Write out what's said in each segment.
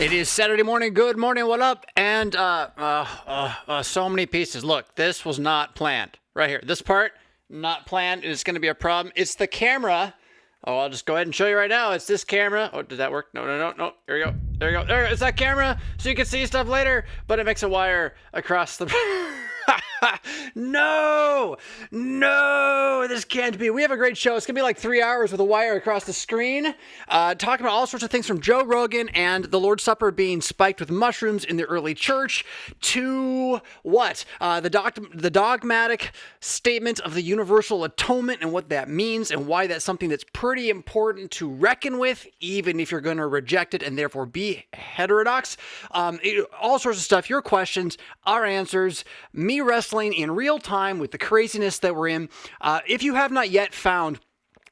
It is Saturday morning. Good morning. What up? And so many pieces. Look, this was not planned. Right here. This part, not planned. And it's going to be a problem. It's the camera. Oh, I'll just go ahead and show you right now. It's this camera. Oh, did that work? No. There you go. There you go. It's that camera so you can see stuff later. But it makes a wire across the... No, this can't be. We have a great show. It's going to be like 3 hours with a wire across the screen, talking about all sorts of things from Joe Rogan and the Lord's Supper being spiked with mushrooms in the early church to what? The dogmatic statement of the universal atonement and what that means and why that's something that's pretty important to reckon with, even if you're going to reject it and therefore be heterodox. All sorts of stuff, your questions, our answers, me wrestling in real time with the craziness that we're in. If you have not yet found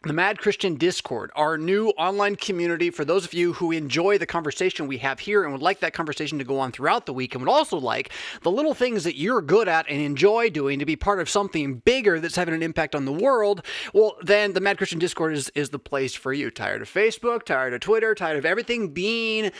the Mad Christian Discord, our new online community for those of you who enjoy the conversation we have here and would like that conversation to go on throughout the week and would also like the little things that you're good at and enjoy doing to be part of something bigger that's having an impact on the world, well, then the Mad Christian Discord is the place for you. Tired of Facebook, tired of Twitter, tired of everything being,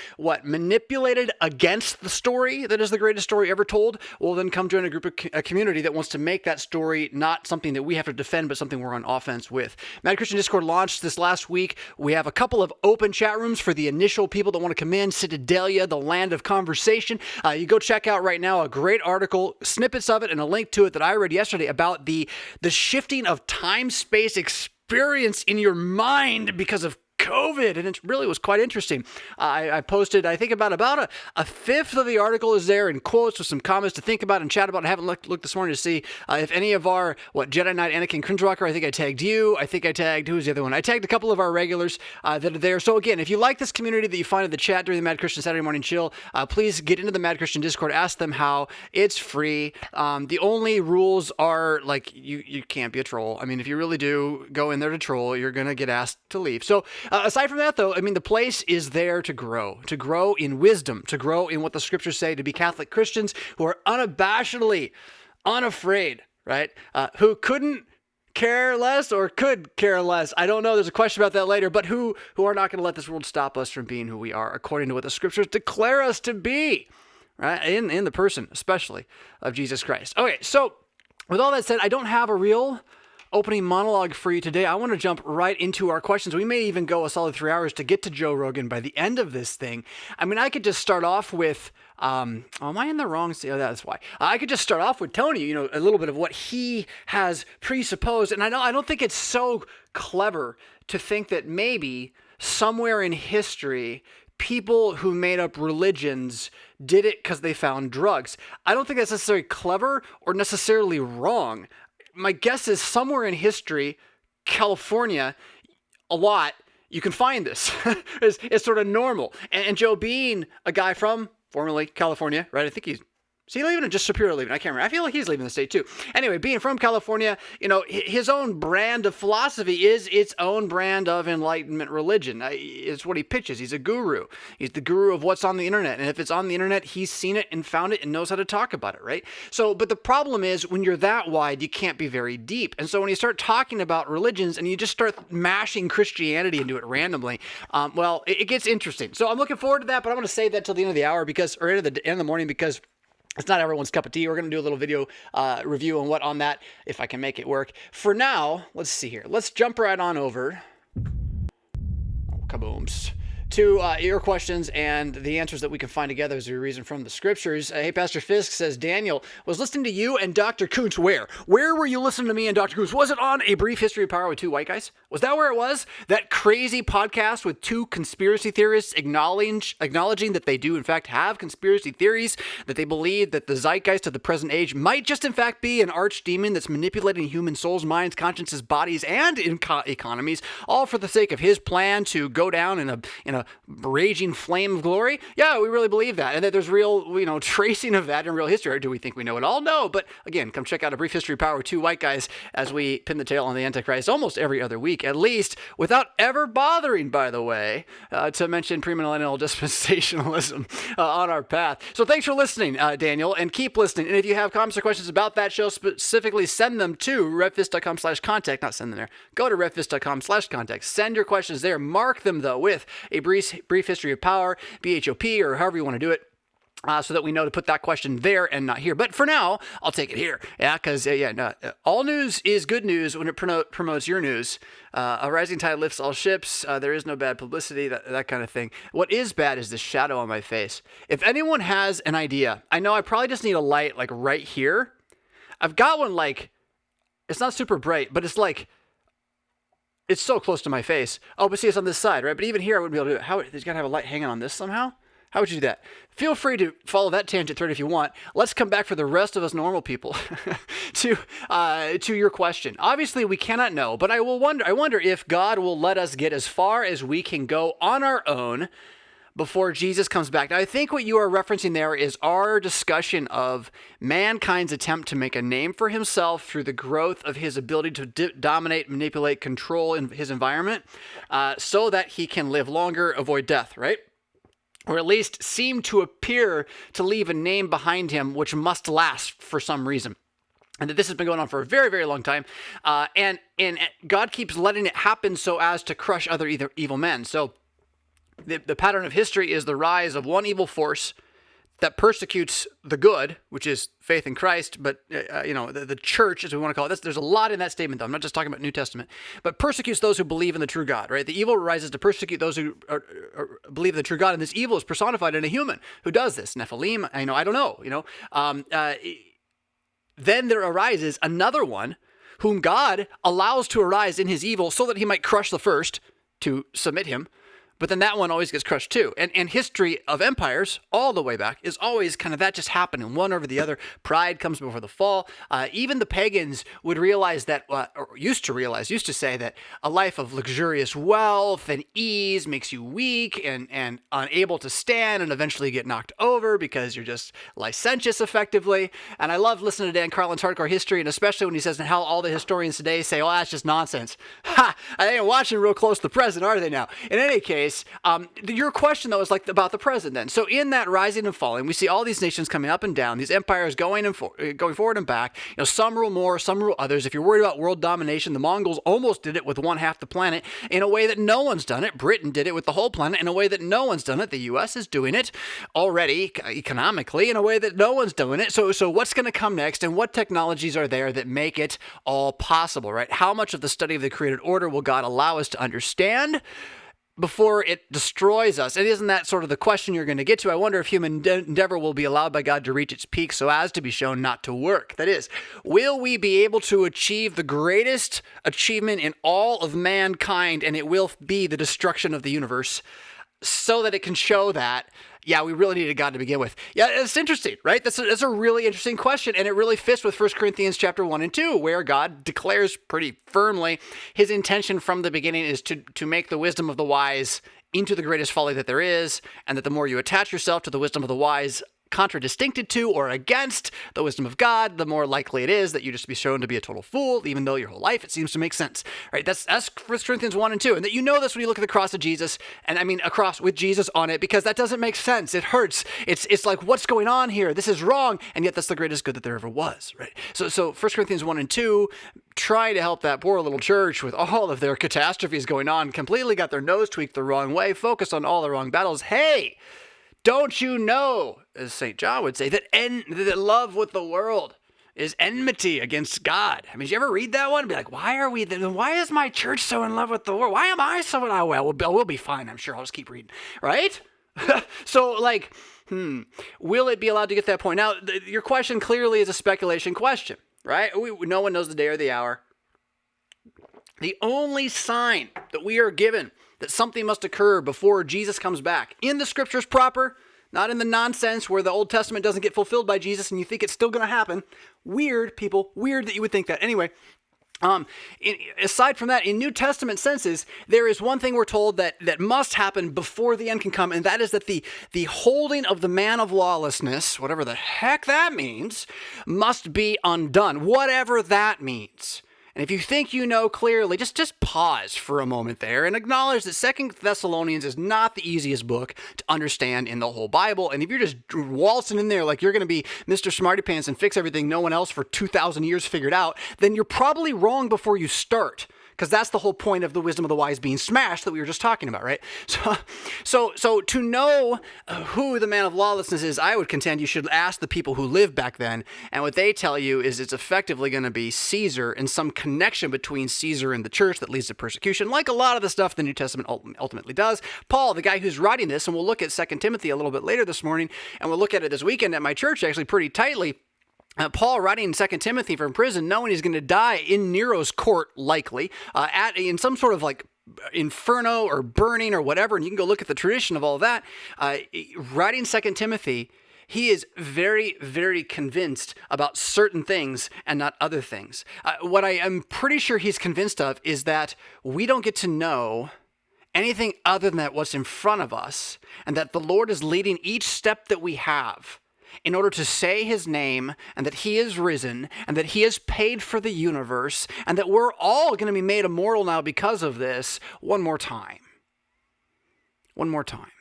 manipulated against the story that is the greatest story ever told? Well, then come join a community that wants to make that story not something that we have to defend, but something we're on offense with. Mad Christian Discord launched this last week. We have a couple of open chat rooms for the initial people that want to come in. Citadelia, the land of conversation. You go check out right now a great article, snippets of it, and a link to it that I read yesterday about the shifting of time-space experience in your mind because of COVID, and it really was quite interesting. I posted, I think about a fifth of the article is there in quotes with some comments to think about and chat about. I haven't looked this morning to see if any of our, Jedi Knight, Anakin Cringewalker, I think I tagged you. I think I tagged, who's the other one? I tagged a couple of our regulars that are there. So again, if you like this community that you find in the chat during the Mad Christian Saturday Morning Chill, please get into the Mad Christian Discord, ask them how. It's free. The only rules are, you can't be a troll. I mean, if you really do go in there to troll, you're going to get asked to leave. So aside from that, though, I mean, the place is there to grow in wisdom, to grow in what the scriptures say, to be Catholic Christians who are unabashedly unafraid, right? Who couldn't care less or could care less. I don't know. There's a question about that later, but who are not going to let this world stop us from being who we are according to what the scriptures declare us to be, right? In the person, especially, of Jesus Christ. Okay, so with all that said, I don't have a real opening monologue for you today. I want to jump right into our questions. We may even go a solid 3 hours to get to Joe Rogan by the end of this thing. I mean, I could just start off with, am I in the wrong? Oh, that's why. I could just start off with Tony, a little bit of what he has presupposed. And I don't think it's so clever to think that maybe somewhere in history, people who made up religions did it because they found drugs. I don't think that's necessarily clever or necessarily wrong. My guess is somewhere in history, California, a lot, you can find this. It's sort of normal. And Joe being a guy from formerly California, right? I think is he leaving or just Superior leaving? I can't remember. I feel like he's leaving the state too. Anyway, being from California, his own brand of philosophy is its own brand of enlightenment religion. It's what he pitches. He's a guru. He's the guru of what's on the internet. And if it's on the internet, he's seen it and found it and knows how to talk about it, right? So, but the problem is when you're that wide, you can't be very deep. And so when you start talking about religions and you just start mashing Christianity into it randomly, it gets interesting. So I'm looking forward to that, but I'm going to save that till the end of the hour or end of the morning because it's not everyone's cup of tea. We're going to do a little video review on that if I can make it work. For now, let's see here. Let's jump right on over. Kabooms. To your questions and the answers that we can find together as a reason from the scriptures. Hey, Pastor Fisk says, Daniel, was listening to you and Dr. Kuntz. Where? Where were you listening to me and Dr. Kuntz? Was it on A Brief History of Power with Two White Guys? Was that where it was? That crazy podcast with two conspiracy theorists acknowledging that they do, in fact, have conspiracy theories, that they believe that the Zeitgeist of the present age might just, in fact, be an archdemon that's manipulating human souls, minds, consciences, bodies, and economies, all for the sake of his plan to go down in a raging flame of glory? Yeah, we really believe that. And that there's real, tracing of that in real history. Or do we think we know it all? No. But again, come check out A Brief History of Power with Two White Guys as we pin the tail on the Antichrist almost every other week, at least, without ever bothering, by the way, to mention premillennial dispensationalism on our path. So thanks for listening, Daniel, and keep listening. And if you have comments or questions about that show, specifically send them to revfisk.com/contact. Not send them there. Go to revfisk.com/contact. Send your questions there. Mark them, though, with A brief history of power, BHOP, or however you want to do it. So that we know to put that question there and not here. But for now, I'll take it here. Yeah, because all news is good news when it promotes your news. A rising tide lifts all ships. There is no bad publicity, that kind of thing. What is bad is the shadow on my face. If anyone has an idea, I know I probably just need a light like right here. I've got one like, it's not super bright, but it's like, it's so close to my face. Oh, but see, it's on this side, right? But even here, I wouldn't be able to do it. How, there's got to have a light hanging on this somehow? How would you do that? Feel free to follow that tangent thread if you want. Let's come back for the rest of us normal people to your question. Obviously, we cannot know, but I wonder if God will let us get as far as we can go on our own before Jesus comes back. Now, I think what you are referencing there is our discussion of mankind's attempt to make a name for himself through the growth of his ability to dominate, manipulate, control in his environment, so that he can live longer, avoid death, right? Or at least seem to appear to leave a name behind him which must last for some reason. And that this has been going on for a very, very long time. And God keeps letting it happen so as to crush other evil men. So the pattern of history is the rise of one evil force that persecutes the good, which is faith in Christ, but the church, as we want to call it. There's a lot in that statement, though. I'm not just talking about New Testament, but persecutes those who believe in the true God, right? The evil rises to persecute those who believe in the true God, and this evil is personified in a human who does this. Nephilim, I don't know. Then there arises another one whom God allows to arise in his evil so that he might crush the first to submit him. But then that one always gets crushed too. And history of empires, all the way back, is always kind of that just happening, one over the other. Pride comes before the fall. Even the pagans would realize that, or used to say that a life of luxurious wealth and ease makes you weak and unable to stand and eventually get knocked over because you're just licentious effectively. And I love listening to Dan Carlin's Hardcore History, and especially when he says how all the historians today say, oh, that's just nonsense. Ha! They ain't watching real close to the present, are they now? In any case, your question, though, is like about the present then. So in that rising and falling, we see all these nations coming up and down, these empires going forward and back. Some rule more, some rule others. If you're worried about world domination, the Mongols almost did it with one half the planet in a way that no one's done it. Britain did it with the whole planet in a way that no one's done it. The U.S. is doing it already economically in a way that no one's doing it. So what's going to come next, and what technologies are there that make it all possible, right? How much of the study of the created order will God allow us to understand before it destroys us? And isn't that sort of the question you're going to get to? I wonder if human endeavor will be allowed by God to reach its peak so as to be shown not to work. That is, will we be able to achieve the greatest achievement in all of mankind, and it will be the destruction of the universe, so that it can show that, yeah, we really needed God to begin with? Yeah, it's interesting, right? That's a really interesting question, and it really fits with 1 Corinthians chapter 1 and 2, where God declares pretty firmly his intention from the beginning is to make the wisdom of the wise into the greatest folly that there is, and that the more you attach yourself to the wisdom of the wise, contradistincted to or against the wisdom of God, the more likely it is that you just be shown to be a total fool, even though your whole life it seems to make sense, right? That's 1 Corinthians 1 and 2. And that you know this when you look at the cross of Jesus, and I mean a cross with Jesus on it, because that doesn't make sense. It hurts. It's like, what's going on here? This is wrong, and yet that's the greatest good that there ever was, right? So 1 Corinthians 1 and 2 try to help that poor little church with all of their catastrophes going on, completely got their nose tweaked the wrong way, focused on all the wrong battles. Hey, don't you know, as St. John would say, that love with the world is enmity against God? I mean, did you ever read that one and be like, why is my church so in love with the world? Why am I so in love? Well, we'll be fine, I'm sure. I'll just keep reading, right? So, will it be allowed to get to that point? Now, your question clearly is a speculation question, right? No one knows the day or the hour. The only sign that we are given that something must occur before Jesus comes back, in the scriptures proper, not in the nonsense where the Old Testament doesn't get fulfilled by Jesus and you think it's still going to happen. Weird, people. Weird that you would think that. Anyway, aside from that, in New Testament senses, there is one thing we're told that must happen before the end can come, and that is that the holding of the man of lawlessness, whatever the heck that means, must be undone, whatever that means. And if you think you know clearly, just pause for a moment there and acknowledge that 2 Thessalonians is not the easiest book to understand in the whole Bible. And if you're just waltzing in there like you're going to be Mr. Smarty Pants and fix everything no one else for 2,000 years figured out, then you're probably wrong before you start. Because that's the whole point of the wisdom of the wise being smashed that we were just talking about, right? So to know who the man of lawlessness is, I would contend you should ask the people who lived back then. And what they tell you is it's effectively going to be Caesar and some connection between Caesar and the church that leads to persecution, like a lot of the stuff the New Testament ultimately does. Paul, the guy who's writing this, and we'll look at 2 Timothy a little bit later this morning, and we'll look at it this weekend at my church actually pretty tightly. Paul writing in 2 Timothy from prison, knowing he's going to die in Nero's court, likely, in some sort of like inferno or burning or whatever, and you can go look at the tradition of all of that. Writing 2 Timothy, he is very, very convinced about certain things and not other things. What I am pretty sure he's convinced of is that we don't get to know anything other than what's in front of us, and that the Lord is leading each step that we have in order to say his name, and that he is risen, and that he has paid for the universe, and that we're all going to be made immortal now because of this one more time. One more time.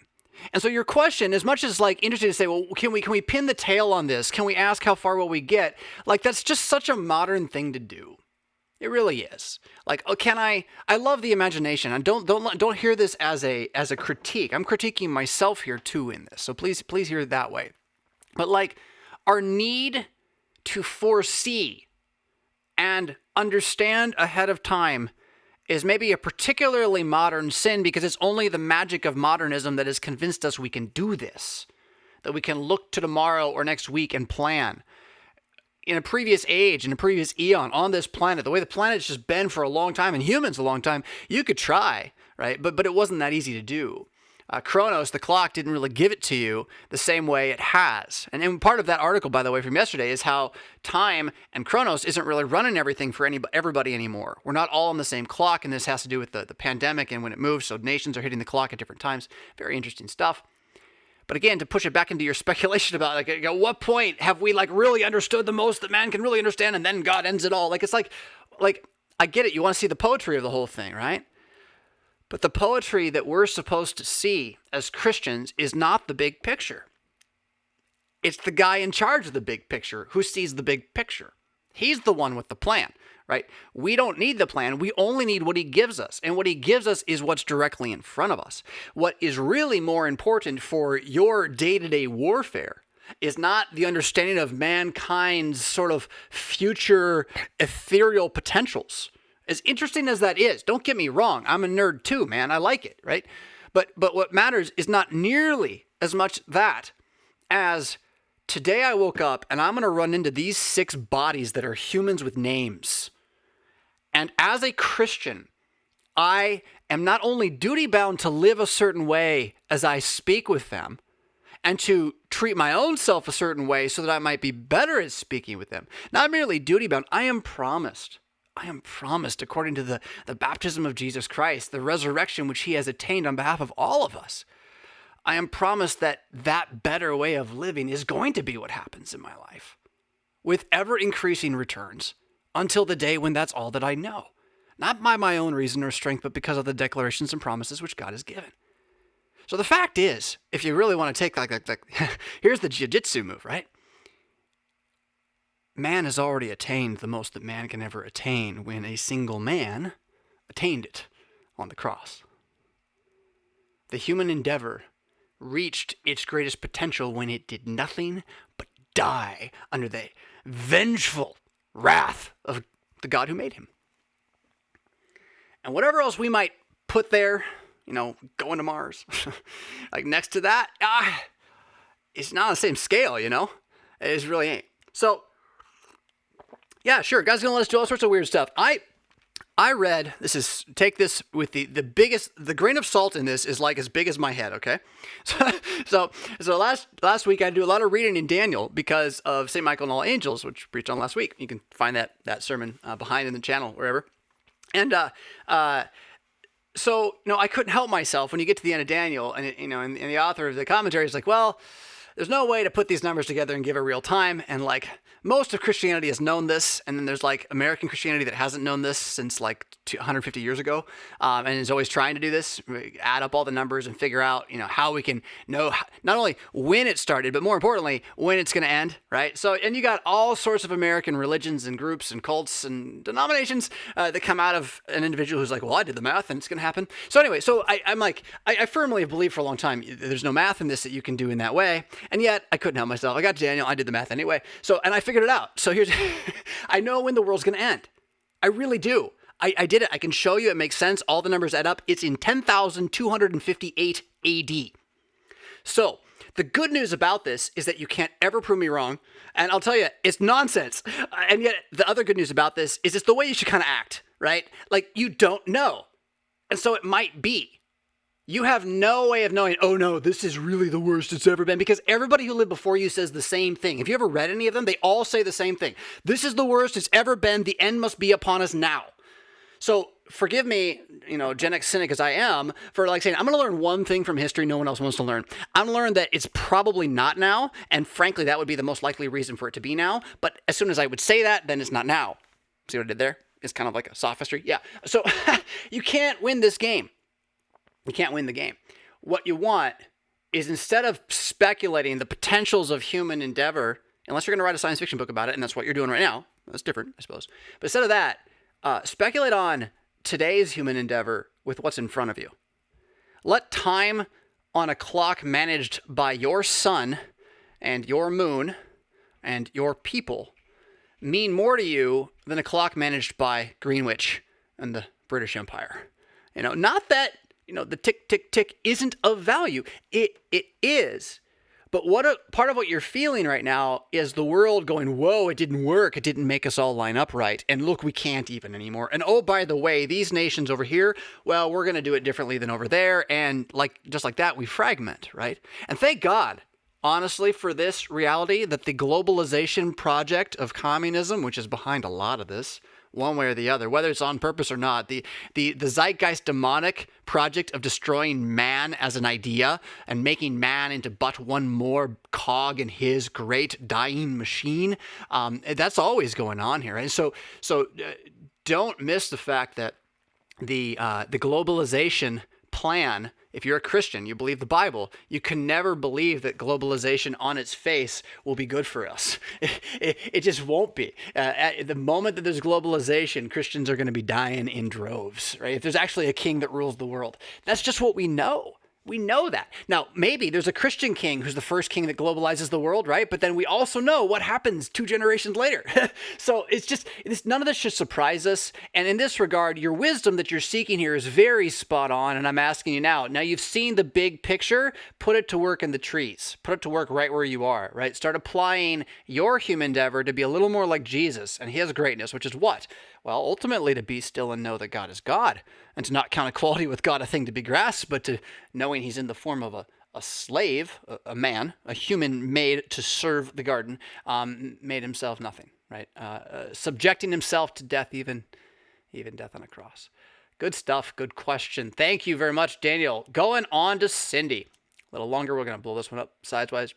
And so your question, as much as like interested to say, well, can we pin the tail on this? Can we ask how far will we get? Like, that's just such a modern thing to do. It really is. Like, oh, I love the imagination. And don't hear this as a critique. I'm critiquing myself here too in this. So please hear it that way. But like, our need to foresee and understand ahead of time is maybe a particularly modern sin, because it's only the magic of modernism that has convinced us we can do this, that we can look to tomorrow or next week and plan. In a previous age, in a previous eon on this planet, the way the planet's just been for a long time, and humans a long time, you could try, right? But it wasn't that easy to do. Chronos, the clock, didn't really give it to you the same way it has. And part of that article, by the way, from yesterday is how time and Chronos isn't really running everything for everybody anymore. We're not all on the same clock, and this has to do with the pandemic and when it moves, so nations are hitting the clock at different times. Very interesting stuff. But again, to push it back into your speculation about, like, at what point have we, like, really understood the most that man can really understand, and then God ends it all? Like, it's like, I get it. You want to see the poetry of the whole thing, right? But the poetry that we're supposed to see as Christians is not the big picture. It's the guy in charge of the big picture who sees the big picture. He's the one with the plan, right? We don't need the plan. We only need what he gives us. And what he gives us is what's directly in front of us. What is really more important for your day-to-day warfare is not the understanding of mankind's sort of future ethereal potentials. As interesting as that is, don't get me wrong, I'm a nerd too, man. I like it, right? But what matters is not nearly as much that as today I woke up and I'm going to run into these 6 bodies that are humans with names. And as a Christian, I am not only duty-bound to live a certain way as I speak with them, and to treat my own self a certain way so that I might be better at speaking with them. Not merely duty-bound, I am promised, according to the baptism of Jesus Christ, the resurrection which he has attained on behalf of all of us, I am promised that better way of living is going to be what happens in my life, with ever-increasing returns, until the day when that's all that I know. Not by my own reason or strength, but because of the declarations and promises which God has given. So the fact is, if you really want to take like here's the jiu-jitsu move, right? Man has already attained the most that man can ever attain when a single man attained it on the cross. The human endeavor reached its greatest potential when it did nothing but die under the vengeful wrath of the God who made him. And whatever else we might put there, going to Mars, like next to that, it's not on the same scale, It really ain't. So, yeah, sure, God's going to let us do all sorts of weird stuff. I read, take this with the grain of salt in this is like as big as my head, okay? So last week I do a lot of reading in Daniel because of St. Michael and all angels, which I preached on last week. You can find that sermon behind in the channel, wherever. And so I couldn't help myself when you get to the end of Daniel, and and the author of the commentary is like, well, there's no way to put these numbers together and give it real time. And like most of Christianity has known this. And then there's like American Christianity that hasn't known this since like 150 years ago. And is always trying to do this, add up all the numbers and figure out, how we can know not only when it started, but more importantly, when it's going to end, right? So, and you got all sorts of American religions and groups and cults and denominations that come out of an individual who's like, well, I did the math and it's going to happen. So anyway, so I firmly have believed for a long time, there's no math in this that you can do in that way. And yet I couldn't help myself. I got Daniel, I did the math anyway. So, and I figured it out. So here's, I know when the world's going to end. I really do. I did it. I can show you. It makes sense. All the numbers add up. It's in 10,258 AD. So the good news about this is that you can't ever prove me wrong. And I'll tell you, it's nonsense. And yet the other good news about this is it's the way you should kind of act, right? Like you don't know. And so it might be. You have no way of knowing, oh no, this is really the worst it's ever been, because everybody who lived before you says the same thing. Have you ever read any of them? They all say the same thing. This is the worst it's ever been. The end must be upon us now. So forgive me, Gen X cynic as I am, for like saying, I'm going to learn one thing from history no one else wants to learn. I'm going to learn that it's probably not now. And frankly, that would be the most likely reason for it to be now. But as soon as I would say that, then it's not now. See what I did there? It's kind of like a sophistry. Yeah. So you can't win this game. You can't win the game. What you want is, instead of speculating the potentials of human endeavor, unless you're going to write a science fiction book about it, and that's what you're doing right now. That's different, I suppose. But instead of that, speculate on today's human endeavor with what's in front of you. Let time on a clock managed by your sun and your moon and your people mean more to you than a clock managed by Greenwich and the British Empire. Not that, the tick, tick, tick isn't of value. It is. But part of what you're feeling right now is the world going, whoa, it didn't work. It didn't make us all line up right. And look, we can't even anymore. And oh, by the way, these nations over here, well, we're going to do it differently than over there. And just like that, we fragment, right? And thank God, honestly, for this reality that the globalization project of communism, which is behind a lot of this, one way or the other, whether it's on purpose or not, the Zeitgeist demonic project of destroying man as an idea and making man into but one more cog in his great dying machine, that's always going on here. And so don't miss the fact that the globalization plan, if you're a Christian, you believe the Bible, you can never believe that globalization on its face will be good for us. It just won't be. At the moment that there's globalization, Christians are going to be dying in droves, right? If there's actually a king that rules the world, that's just what we know. We know that. Now, maybe there's a Christian king who's the first king that globalizes the world, right? But then we also know what happens 2 generations later. So none of this should surprise us. And in this regard, your wisdom that you're seeking here is very spot on. And I'm asking you now you've seen the big picture, put it to work in the trees. Put it to work right where you are, right? Start applying your human endeavor to be a little more like Jesus and his greatness, which is what? Well, ultimately to be still and know that God is God, and to not count equality with God a thing to be grasped, but to knowing he's in the form of a slave, a man, a human made to serve the garden, made himself nothing, right? Subjecting himself to death, even death on a cross. Good stuff. Good question. Thank you very much, Daniel. Going on to Cindy. A little longer. We're going to blow this one up sidewise.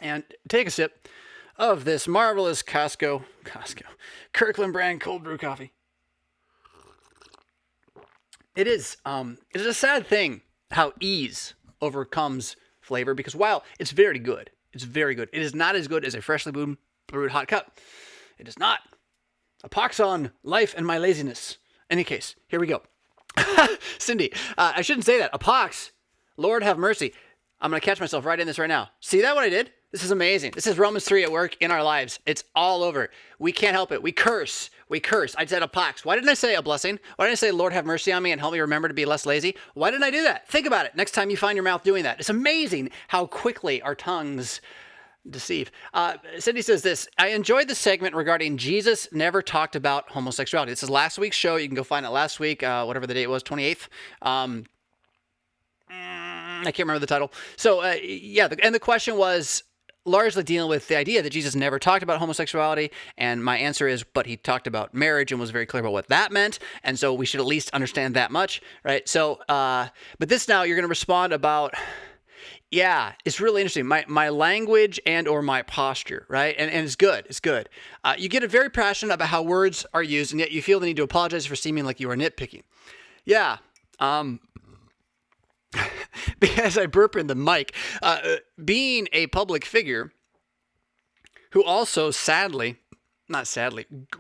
And take a sip of this marvelous Costco Kirkland brand cold brew coffee. It is a sad thing how ease overcomes flavor, because while it's very good, it is not as good as a freshly brewed hot cup. It is not. A pox on life and my laziness. In any case, here we go. Cindy, I shouldn't say that. A pox. Lord have mercy. I'm going to catch myself right in this right now. See that what I did? This is amazing. This is Romans 3 at work in our lives. It's all over. We can't help it. We curse. I said a pox. Why didn't I say a blessing? Why didn't I say, Lord, have mercy on me and help me remember to be less lazy? Why didn't I do that? Think about it. Next time you find your mouth doing that. It's amazing how quickly our tongues deceive. Cindy says this: I enjoyed the segment regarding Jesus never talked about homosexuality. This is last week's show. You can go find it last week, whatever the date was, 28th. I can't remember the title. So, and the question was largely dealing with the idea that Jesus never talked about homosexuality, and my answer is, but he talked about marriage and was very clear about what that meant, and so we should at least understand that much, right? So, but this now, you're going to respond about, Yeah, it's really interesting. My language and or my posture, right? And it's good. It's good. You get very passionate about how words are used, and yet you feel the need to apologize for seeming like you are nitpicking. Yeah. Because I burp in the mic. Being a public figure who also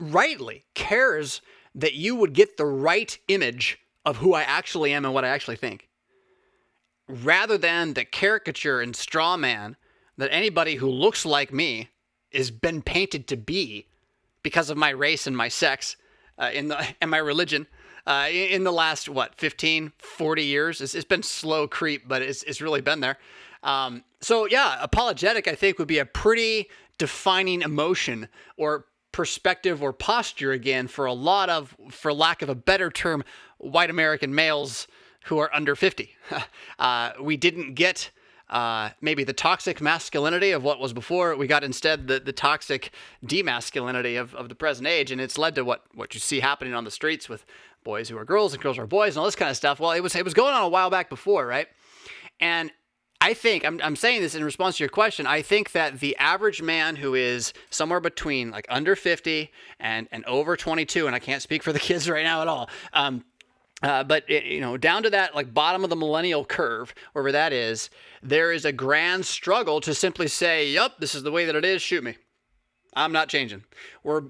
rightly cares that you would get the right image of who I actually am and what I actually think, rather than the caricature and straw man that anybody who looks like me has been painted to be because of my race and my sex and my religion in the last, 15, 40 years. It's been slow creep, but it's really been there. So yeah, apologetic, I think, would be a pretty defining emotion or perspective or posture again for a lot of, for lack of a better term, white American males who are under 50. We didn't get maybe the toxic masculinity of what was before. We got instead the toxic demasculinity of the present age, and it's led to what you see happening on the streets with boys who are girls and girls who are boys and all this kind of stuff. Well, it was going on a while back before, right? And I think, I'm saying this in response to your question, I think that the average man who is somewhere between like under 50 and over 22, and I can't speak for the kids right now at all, but down to that like bottom of the millennial curve, wherever that is, there is a grand struggle to simply say, "Yup, this is the way that it is. Shoot me. I'm not changing."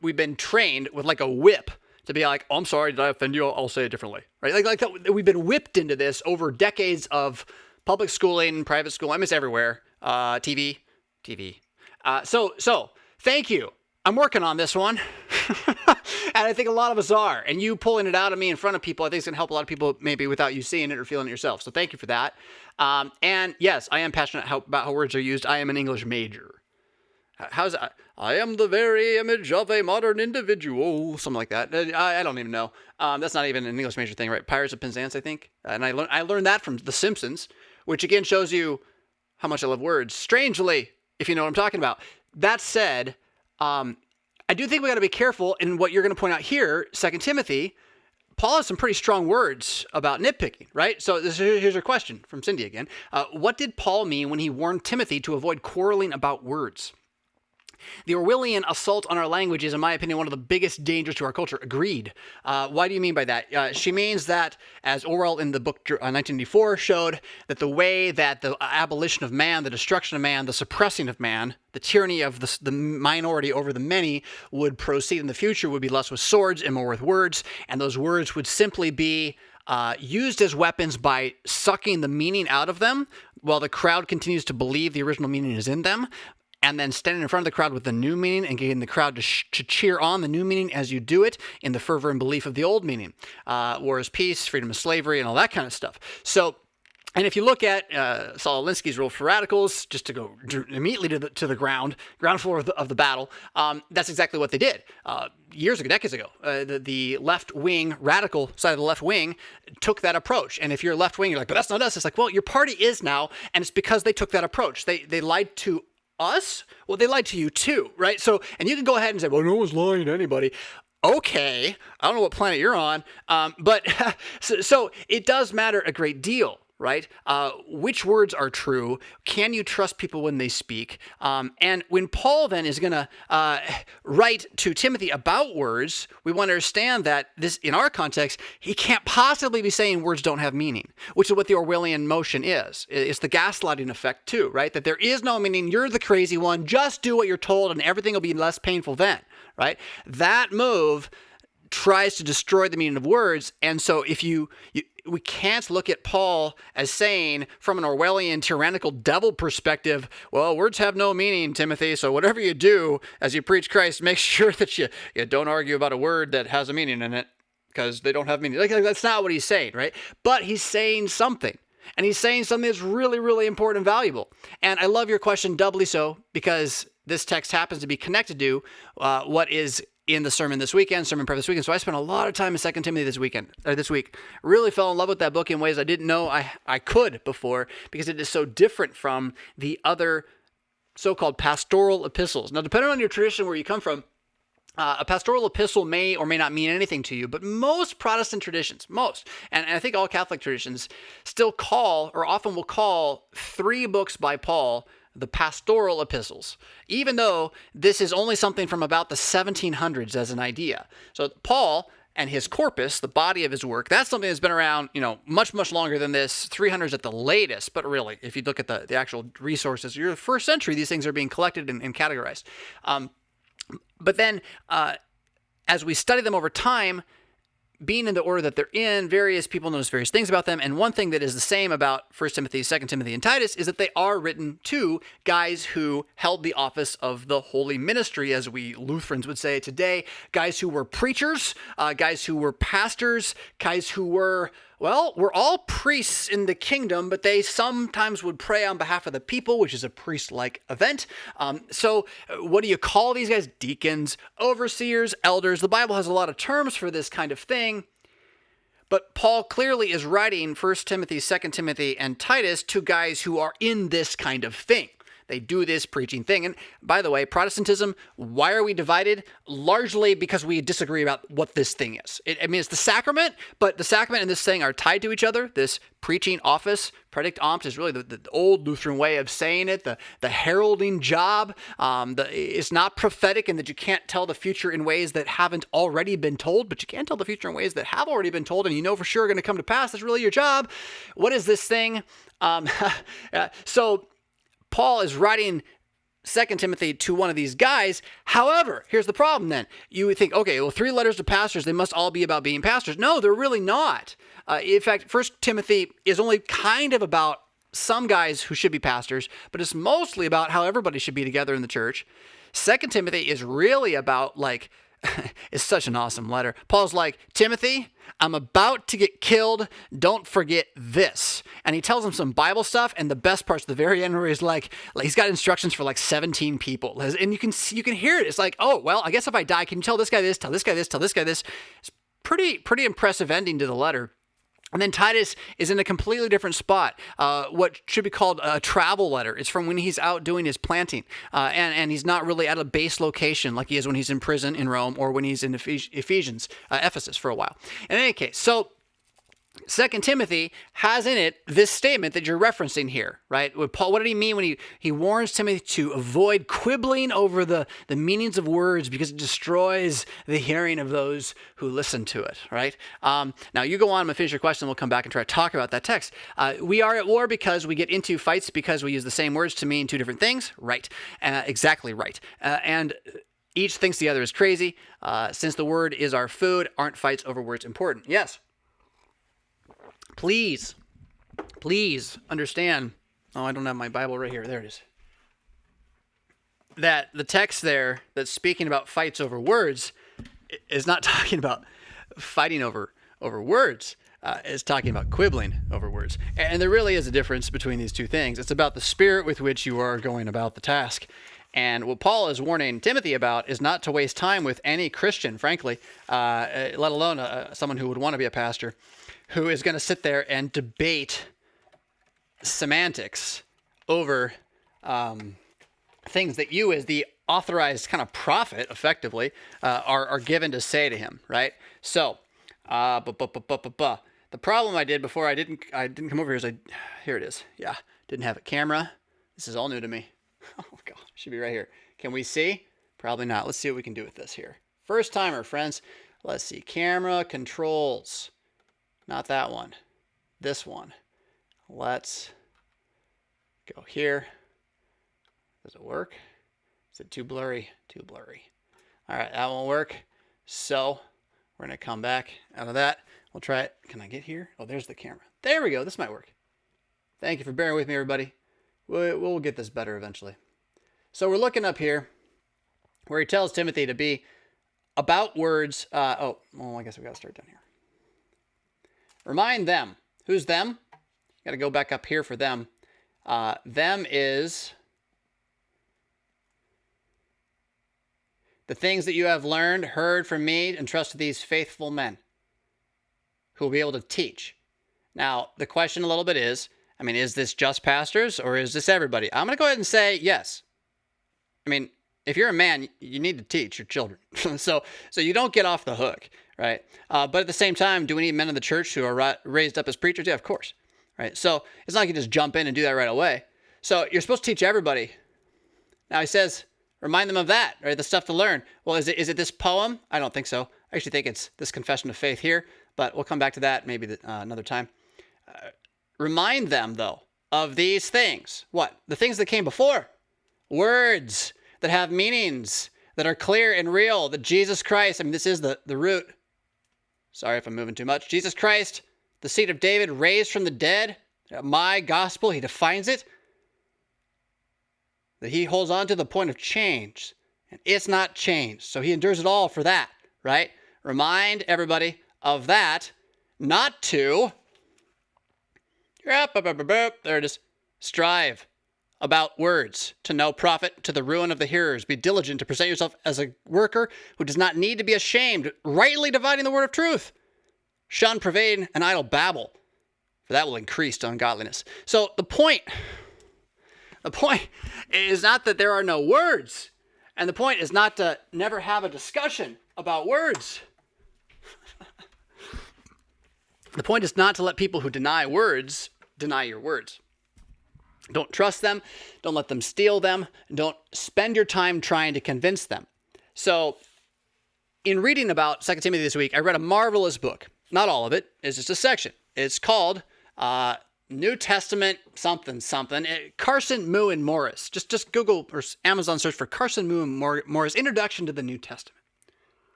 We've been trained with like a whip to be like, "Oh, I'm sorry, did I offend you? I'll say it differently." Right? Like that, we've been whipped into this over decades of public schooling, private school. I mean, it's everywhere. TV. So thank you. I'm working on this one. And I think a lot of us are. And you pulling it out of me in front of people, I think is going to help a lot of people maybe without you seeing it or feeling it yourself. So thank you for that. And yes, I am passionate about how words are used. I am an English major. How's that? I am the very image of a modern individual. Something like that. I don't even know. That's not even an English major thing, right? Pirates of Penzance, I think. And I learned that from The Simpsons, which again shows you how much I love words. Strangely, if you know what I'm talking about. That said, I do think we got to be careful in what you're going to point out here, 2 Timothy. Paul has some pretty strong words about nitpicking, right? So here's your question from Cindy again. What did Paul mean when he warned Timothy to avoid quarreling about words? The Orwellian assault on our language is, in my opinion, one of the biggest dangers to our culture. Agreed. Why do you mean by that? She means that, as Orwell in the book 1984 showed, that the way that the abolition of man, the destruction of man, the suppressing of man, the tyranny of the minority over the many would proceed in the future would be less with swords and more with words, and those words would simply be used as weapons by sucking the meaning out of them while the crowd continues to believe the original meaning is in them, and then standing in front of the crowd with the new meaning and getting the crowd to cheer on the new meaning as you do it in the fervor and belief of the old meaning. War is peace, freedom is slavery, and all that kind of stuff. So, and if you look at Saul Alinsky's rule for radicals, just to go immediately to the ground floor of the battle, that's exactly what they did. Years ago, decades ago, the left-wing, radical side of the left wing took that approach. And if you're left-wing, you're like, but that's not us. It's like, well, your party is now, and it's because they took that approach. They lied to us? Well, they lied to you too, right? So, and you can go ahead and say, well, no one's lying to anybody. Okay, I don't know what planet you're on, but so it does matter a great deal, right? Which words are true? Can you trust people when they speak? And when Paul then is going to write to Timothy about words, we want to understand that this, in our context, he can't possibly be saying words don't have meaning, which is what the Orwellian motion is. It's the gaslighting effect too, right? That there is no meaning. You're the crazy one. Just do what you're told and everything will be less painful then, right? That move tries to destroy the meaning of words. And so if we can't look at Paul as saying from an Orwellian tyrannical devil perspective, well, words have no meaning, Timothy, so whatever you do as you preach Christ, make sure that you don't argue about a word that has a meaning in it because they don't have meaning. Like, that's not what he's saying, right? But he's saying something. And he's saying something that's really, really important and valuable. And I love your question doubly so because this text happens to be connected to what is in the sermon prep this weekend. So I spent a lot of time in 2 Timothy this week. Really fell in love with that book in ways I didn't know I could before because it is so different from the other so-called pastoral epistles. Now, depending on your tradition where you come from, A pastoral epistle may or may not mean anything to you, but most Protestant traditions, and I think all Catholic traditions still call, or often will call, 3 books by Paul the pastoral epistles, even though this is only something from about the 1700s as an idea. So Paul and his corpus, the body of his work, that's something that's been around, much, much longer than this, 300s at the latest. But really, if you look at the actual resources, you're the first century, these things are being collected and categorized. But then, as we study them over time, being in the order that they're in, various people notice various things about them. And one thing that is the same about 1 Timothy, 2 Timothy, and Titus is that they are written to guys who held the office of the holy ministry, as we Lutherans would say today, guys who were preachers, guys who were pastors, guys who were, we're all priests in the kingdom, but they sometimes would pray on behalf of the people, which is a priest-like event. So what do you call these guys? Deacons, overseers, elders. The Bible has a lot of terms for this kind of thing. But Paul clearly is writing 1 Timothy, 2 Timothy, and Titus to guys who are in this kind of thing. They do this preaching thing. And by the way, Protestantism, why are we divided? Largely because we disagree about what this thing is. It's the sacrament, but the sacrament and this thing are tied to each other. This preaching office, predict ompt, is really the old Lutheran way of saying it, the heralding job. It's not prophetic in that you can't tell the future in ways that haven't already been told, but you can tell the future in ways that have already been told, and you know for sure are going to come to pass. That's really your job. What is this thing? So Paul is writing 2 Timothy to one of these guys. However, here's the problem then. You would think, okay, well, 3 letters to pastors, they must all be about being pastors. No, they're really not. In fact, 1 Timothy is only kind of about some guys who should be pastors, but it's mostly about how everybody should be together in the church. 2 Timothy is really about, it's such an awesome letter. Paul's like, Timothy, I'm about to get killed. Don't forget this. And he tells him some Bible stuff. And the best part's the very end where he's like he's got instructions for 17 people. And you can hear it. It's like, oh, well, I guess if I die, can you tell this guy this, tell this guy this, tell this guy this? It's pretty impressive ending to the letter. And then Titus is in a completely different spot, what should be called a travel letter. It's from when he's out doing his planting, and he's not really at a base location like he is when he's in prison in Rome or when he's in Ephesus for a while. In any case, so 2 Timothy has in it this statement that you're referencing here, right? Paul, what did he mean when he warns Timothy to avoid quibbling over the meanings of words because it destroys the hearing of those who listen to it, right? Now, you go on, I'm going to finish your question, and we'll come back and try to talk about that text. We are at war because we get into fights because we use the same words to mean 2 different things, right? Exactly right. And each thinks the other is crazy. Since the word is our food, aren't fights over words important? Yes. Please understand. Oh, I don't have my Bible right here. There it is. That the text there that's speaking about fights over words is not talking about fighting over words. It's talking about quibbling over words. And there really is a difference between these two things. It's about the spirit with which you are going about the task. And what Paul is warning Timothy about is not to waste time with any Christian, frankly, let alone someone who would want to be a pastor, who is going to sit there and debate semantics over things that you, as the authorized kind of prophet, effectively, are given to say to him, right? So, the problem I did before I didn't come over here is here it is. Yeah, didn't have a camera. This is all new to me. Oh God, should be right here. Can we see? Probably not. Let's see what we can do with this here. First timer, friends. Let's see. Camera controls. Not that one. This one. Let's go here. Does it work? Is it too blurry? Too blurry. All right, that won't work. So we're going to come back out of that. We'll try it. Can I get here? Oh, there's the camera. There we go. This might work. Thank you for bearing with me, everybody. We'll get this better eventually. So we're looking up here where he tells Timothy to be about words. I guess we got to start down here. Remind them. Who's them? Got to go back up here for them. Them is the things that you have learned, heard from me, and trusted these faithful men who will be able to teach. Now, the question a little bit is this just pastors or is this everybody? I'm going to go ahead and say yes. if you're a man, you need to teach your children. so you don't get off the hook, right? But at the same time, do we need men in the church who are raised up as preachers? Yeah, of course, right? So it's not like you just jump in and do that right away. So you're supposed to teach everybody. Now he says, remind them of that, right? The stuff to learn. Well, is it this poem? I don't think so. I actually think it's this confession of faith here, but we'll come back to that maybe another time. Remind them, though, of these things. What? The things that came before. Words that have meanings, that are clear and real, that Jesus Christ, this is the root. Sorry if I'm moving too much. Jesus Christ, the seed of David, raised from the dead. My gospel, he defines it. That he holds on to the point of change, and it's not changed. So he endures it all for that, right? Remind everybody of that, not to, there it is, strive about words, to no profit, to the ruin of the hearers. Be diligent to present yourself as a worker who does not need to be ashamed, rightly dividing the word of truth. Shun pervading and idle babble, for that will increase to ungodliness. So the point is not that there are no words, and the point is not to never have a discussion about words. The point is not to let people who deny words deny your words. Don't trust them. Don't let them steal them. Don't spend your time trying to convince them. So in reading about 2 Timothy this week, I read a marvelous book. Not all of it. It's just a section. It's called New Testament something. Carson, Moo, and Morris. Just Google or Amazon search for Carson, Moo, and Morris, Introduction to the New Testament.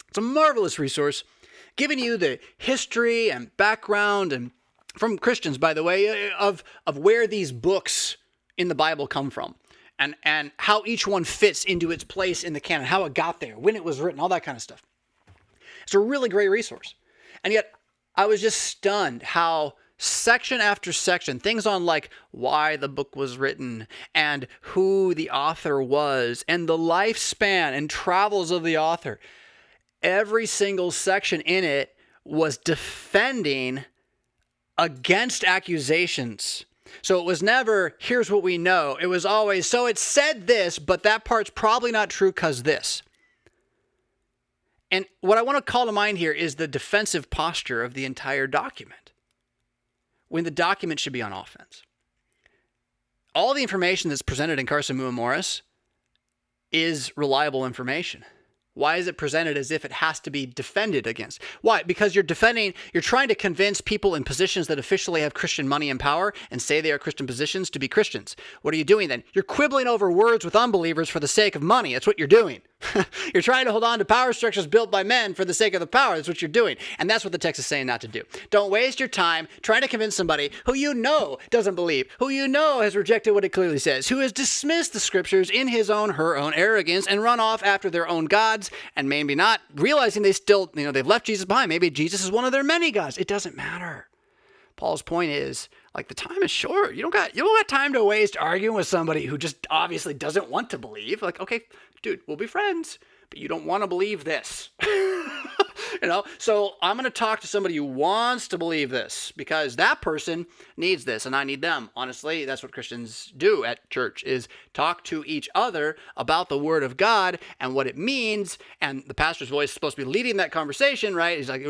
It's a marvelous resource giving you the history and background, and from Christians, by the way, of where these books in the Bible come from, and how each one fits into its place in the canon, how it got there, when it was written, all that kind of stuff. It's a really great resource. And yet, I was just stunned how section after section, things on like why the book was written and who the author was and the lifespan and travels of the author, every single section in it was defending against accusations. So it was never, here's what we know. It was always, so it said this, but that part's probably not true because this. And what I want to call to mind here is the defensive posture of the entire document, when the document should be on offense. All the information that's presented in Carson, Moo, and Morris is reliable information. Why is it presented as if it has to be defended against? Why? Because you're trying to convince people in positions that officially have Christian money and power and say they are Christian positions to be Christians. What are you doing then? You're quibbling over words with unbelievers for the sake of money. That's what you're doing. You're trying to hold on to power structures built by men for the sake of the power. That's what you're doing. And that's what the text is saying not to do. Don't waste your time trying to convince somebody who you know doesn't believe, who you know has rejected what it clearly says, who has dismissed the scriptures in his own, her own arrogance and run off after their own gods, and maybe not realizing they still, they've left Jesus behind. Maybe Jesus is one of their many gods. It doesn't matter. Paul's point is, like, the time is short. You don't got time to waste arguing with somebody who just obviously doesn't want to believe. Like, okay, dude, we'll be friends, but you don't want to believe this. So I'm going to talk to somebody who wants to believe this, because that person needs this and I need them. Honestly, that's what Christians do at church, is talk to each other about the word of God and what it means. And the pastor's voice is supposed to be leading that conversation, right? He's like,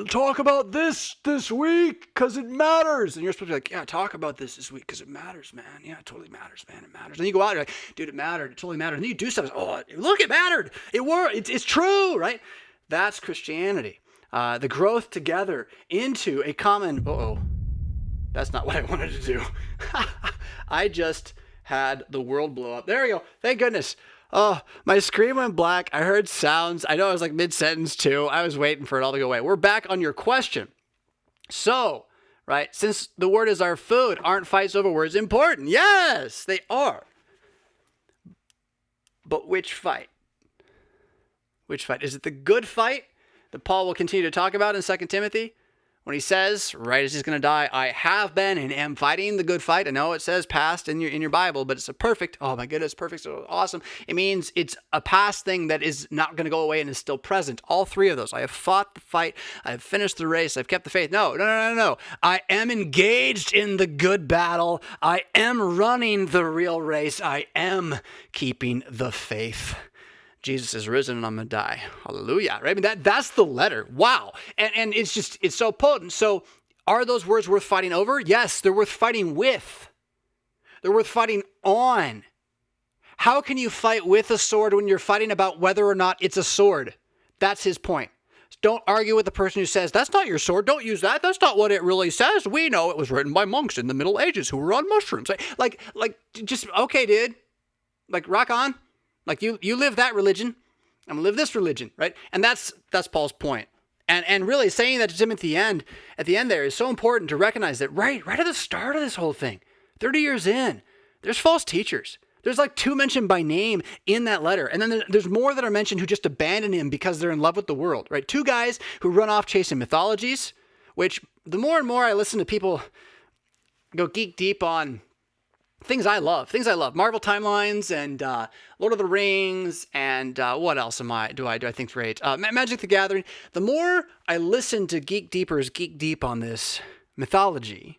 talk about this week because it matters. And you're supposed to be like, yeah, talk about this week because it matters, man. Yeah, it totally matters, man. It matters. And you go out and you're like, dude, it mattered. It totally mattered. And then you do stuff. Oh, look, it mattered. It worked. It's true, right? That's Christianity. The growth together into a common... That's not what I wanted to do. I just had the world blow up. There we go. Thank goodness. Oh, my screen went black. I heard sounds. I know I was like mid-sentence too. I was waiting for it all to go away. We're back on your question. So, right, since the word is our food, aren't fights over words important? Yes, they are. But which fight? Which fight? Is it the good fight that Paul will continue to talk about in 2 Timothy? when he says, right as he's going to die, I have been and am fighting the good fight. I know it says past in your Bible, but it's a perfect, oh my goodness, perfect, so awesome. It means it's a past thing that is not going to go away and is still present. All three of those. I have fought the fight. I have finished the race. I've kept the faith. No. I am engaged in the good battle. I am running the real race. I am keeping the faith. Jesus is risen and I'm going to die. Hallelujah. Right? I mean, that's the letter. Wow. And it's so potent. So are those words worth fighting over? Yes, they're worth fighting with. They're worth fighting on. How can you fight with a sword when you're fighting about whether or not it's a sword? That's his point. Don't argue with the person who says, that's not your sword. Don't use that. That's not what it really says. We know it was written by monks in the Middle Ages who were on mushrooms. Like, just, okay, dude. Like, rock on. Like you live that religion, I'm gonna live this religion, right? And that's Paul's point. And really saying that to Timothy at the end there is so important to recognize that right at the start of this whole thing, 30 years in, there's false teachers. There's like 2 mentioned by name in that letter. And then there's more that are mentioned who just abandon him because they're in love with the world, right? 2 guys who run off chasing mythologies, which the more and more I listen to people go geek deep on things I love, Marvel timelines and Lord of the Rings and what else do I think's great? Magic the Gathering. The more I listen to geek deepers geek deep on this mythology,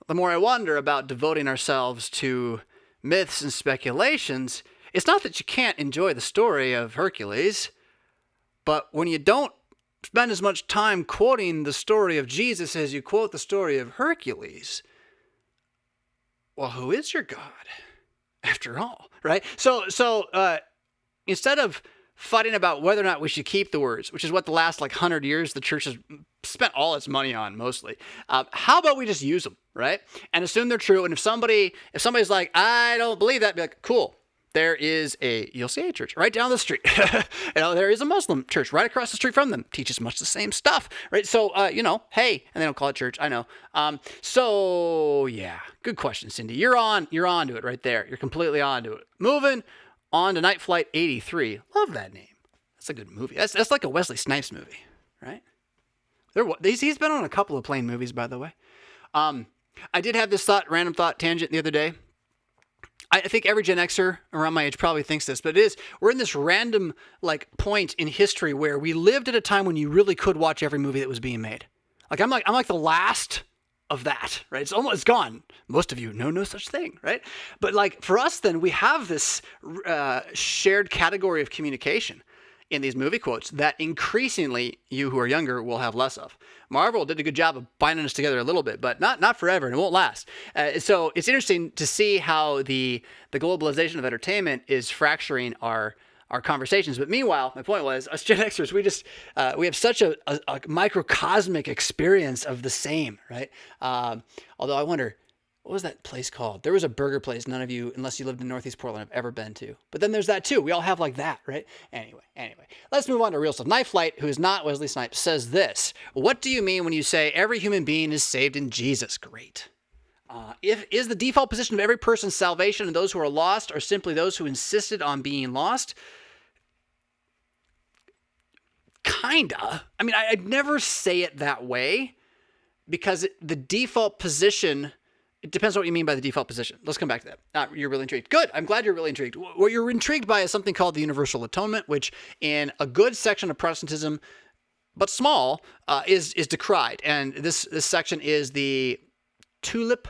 the more I wonder about devoting ourselves to myths and speculations. It's not that you can't enjoy the story of Hercules, but when you don't spend as much time quoting the story of Jesus as you quote the story of Hercules, well, who is your God, after all, right? So instead of fighting about whether or not we should keep the words, which is what the last 100 years the church has spent all its money on mostly, how about we just use them, right? And assume they're true. And if somebody's like, I don't believe that, be like, cool. There is you'll see a church right down the street. There is a Muslim church right across the street from them. Teaches much the same stuff, right? So, hey, and they don't call it church. I know. So yeah, good question, Cindy. You're on to it right there. You're completely on to it. Moving on to Night Flight 83. Love that name. That's a good movie. That's like a Wesley Snipes movie, right? He's been on a couple of plane movies, by the way. I did have this random thought tangent the other day. I think every Gen Xer around my age probably thinks this, but we're in this random point in history where we lived at a time when you really could watch every movie that was being made. I'm like the last of that, right? It's gone. Most of you know no such thing, right? But for us then, we have this shared category of communication in these movie quotes that increasingly you who are younger will have less of. Marvel did a good job of binding us together a little bit, but not forever, and it won't last. So it's interesting to see how the globalization of entertainment is fracturing our conversations. But meanwhile, my point was, us Gen Xers, we have such a microcosmic experience of the same, right? Although I wonder, what was that place called? There was a burger place none of you, unless you lived in Northeast Portland, have ever been to. But then there's that too. We all have that, right? Anyway. Let's move on to real stuff. Night Flight, who is not Wesley Snipes, says this. What do you mean when you say every human being is saved in Jesus? Great. Is the default position of every person's salvation and those who are lost are simply those who insisted on being lost? Kinda. I mean, I'd never say it that way because the default position... It depends on what you mean by the default position. Let's come back to that. You're really intrigued. Good. I'm glad you're really intrigued. What you're intrigued by is something called the universal atonement, which in a good section of Protestantism, but small, is decried. And this section is the tulip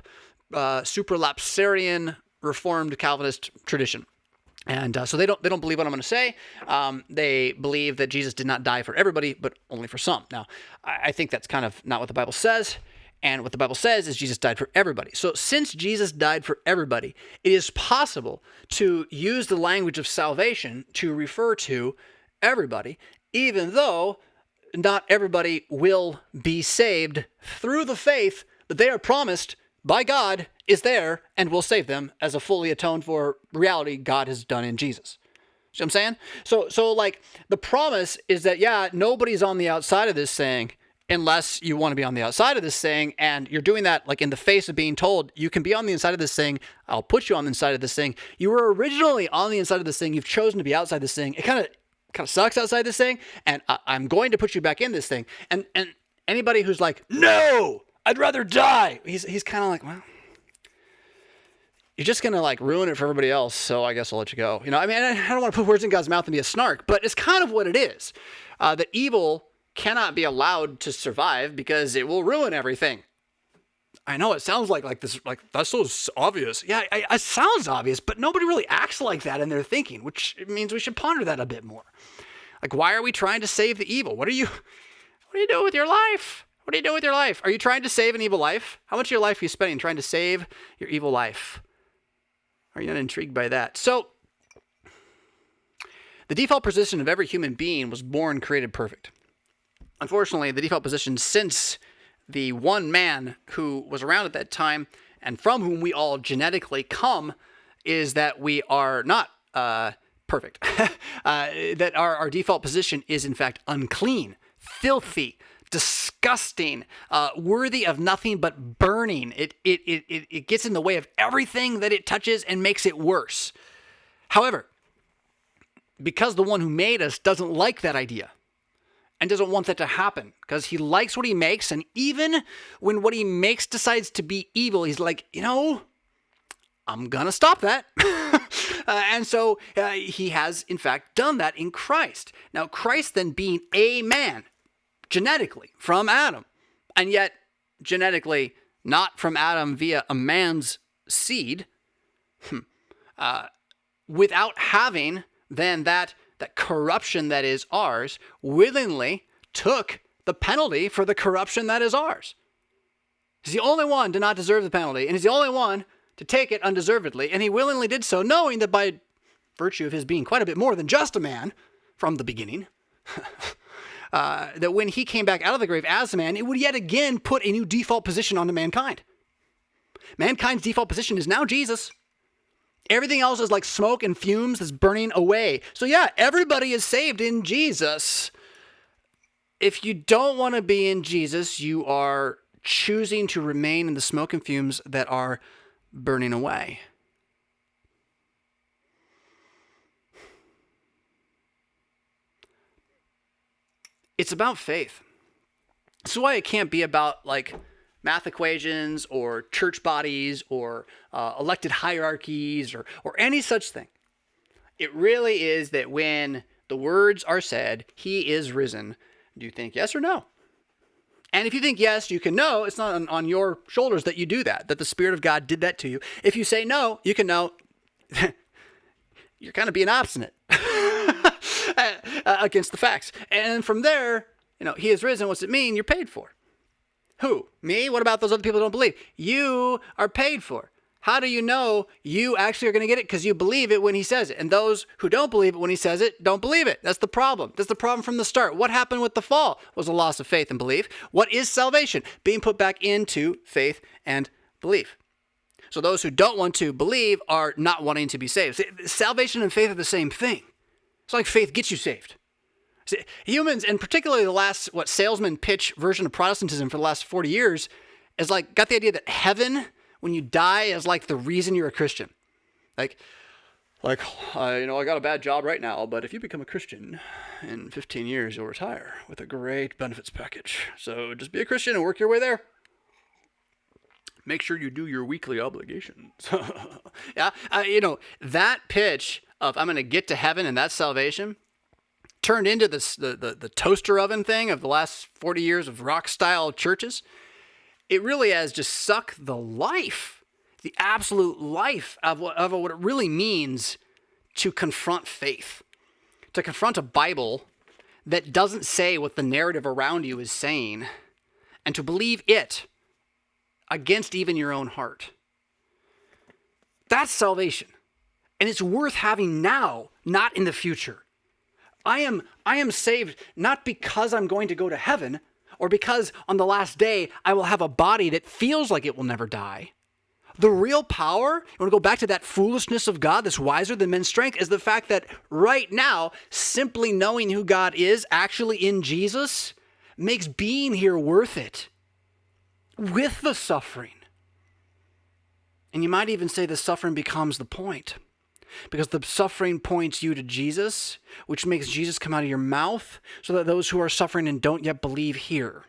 supralapsarian Reformed Calvinist tradition. And so they don't believe what I'm going to say. They believe that Jesus did not die for everybody, but only for some. Now, I think that's kind of not what the Bible says. And what the Bible says is Jesus died for everybody. So since Jesus died for everybody, it is possible to use the language of salvation to refer to everybody, even though not everybody will be saved through the faith that they are promised by God is there and will save them as a fully atoned for reality God has done in Jesus. See what I'm saying? So the promise is that, nobody's on the outside of this thing unless you want to be on the outside of this thing, and you're doing that in the face of being told, you can be on the inside of this thing, I'll put you on the inside of this thing. You were originally on the inside of this thing, you've chosen to be outside this thing. It kind of sucks outside this thing, and I'm going to put you back in this thing. And Anybody who's like, no, I'd rather die. He's kind of like, well, you're just going to like ruin it for everybody else. So I guess I'll let you go. You know, I mean, I don't want to put words in God's mouth and be a snark, but it's kind of what it is. That evil cannot be allowed to survive because it will ruin everything. I know it sounds like this, like that's so obvious. Yeah, it sounds obvious, but nobody really acts like that in their thinking, which means we should ponder that a bit more. Like, why are we trying to save the evil? What are you doing with your life? What are you doing with your life? Are you trying to save an evil life? How much of your life are you spending trying to save your evil life? Are you not intrigued by that? So, the default position of every human being was born created perfect. Unfortunately, the default position since the one man who was around at that time and from whom we all genetically come is that we are not perfect. That our default position is in fact unclean, filthy, disgusting, worthy of nothing but burning. It gets in the way of everything that it touches and makes it worse. However, because the one who made us doesn't like that idea and doesn't want that to happen, because he likes what he makes, and even when what he makes decides to be evil, he's like, you know, I'm gonna stop that. And so he has, in fact, done that in Christ. Now, Christ then being a man, genetically, from Adam, and yet genetically not from Adam via a man's seed, without having then that corruption that is ours, willingly took the penalty for the corruption that is ours. He's the only one to not deserve the penalty, and he's the only one to take it undeservedly, and he willingly did so, knowing that by virtue of his being quite a bit more than just a man from the beginning, that when he came back out of the grave as a man, it would yet again put a new default position onto mankind. Mankind's default position is now Jesus. Everything else is like smoke and fumes that's burning away. So yeah, everybody is saved in Jesus. If you don't want to be in Jesus, you are choosing to remain in the smoke and fumes that are burning away. It's about faith. This is why it can't be about like math equations or church bodies or elected hierarchies or any such thing. It really is that when the words are said, he is risen, do you think yes or no? And if you think yes, you can know it's not on your shoulders that you do that the Spirit of God did that to you. If you say no, you can know you're kind of being obstinate against the facts. And from there, you know, he is risen. What's it mean? You're paid for. Who? Me? What about those other people who don't believe? You are paid for. How do you know you actually are going to get it? Because you believe it when he says it. And those who don't believe it when he says it, don't believe it. That's the problem. That's the problem from the start. What happened with the fall was a loss of faith and belief. What is salvation? Being put back into faith and belief. So those who don't want to believe are not wanting to be saved. Salvation and faith are the same thing. It's like faith gets you saved. See, humans, and particularly the last, salesman pitch version of Protestantism for the last 40 years, is like, got the idea that heaven, when you die, is like the reason you're a Christian. Like, I got a bad job right now, but if you become a Christian in 15 years, you'll retire with a great benefits package. So just be a Christian and work your way there. Make sure you do your weekly obligations. Yeah, that pitch of I'm going to get to heaven and that's salvation turned into this the toaster oven thing of the last 40 years of rock-style churches. It really has just sucked the life, the absolute life of what it really means to confront faith, to confront a Bible that doesn't say what the narrative around you is saying, and to believe it against even your own heart. That's salvation. And it's worth having now, not in the future. I am saved not because I'm going to go to heaven or because on the last day I will have a body that feels like it will never die. The real power, you want to go back to that foolishness of God that's wiser than men's strength, is the fact that right now, simply knowing who God is actually in Jesus makes being here worth it with the suffering. And you might even say the suffering becomes the point. Because the suffering points you to Jesus, which makes Jesus come out of your mouth so that those who are suffering and don't yet believe hear.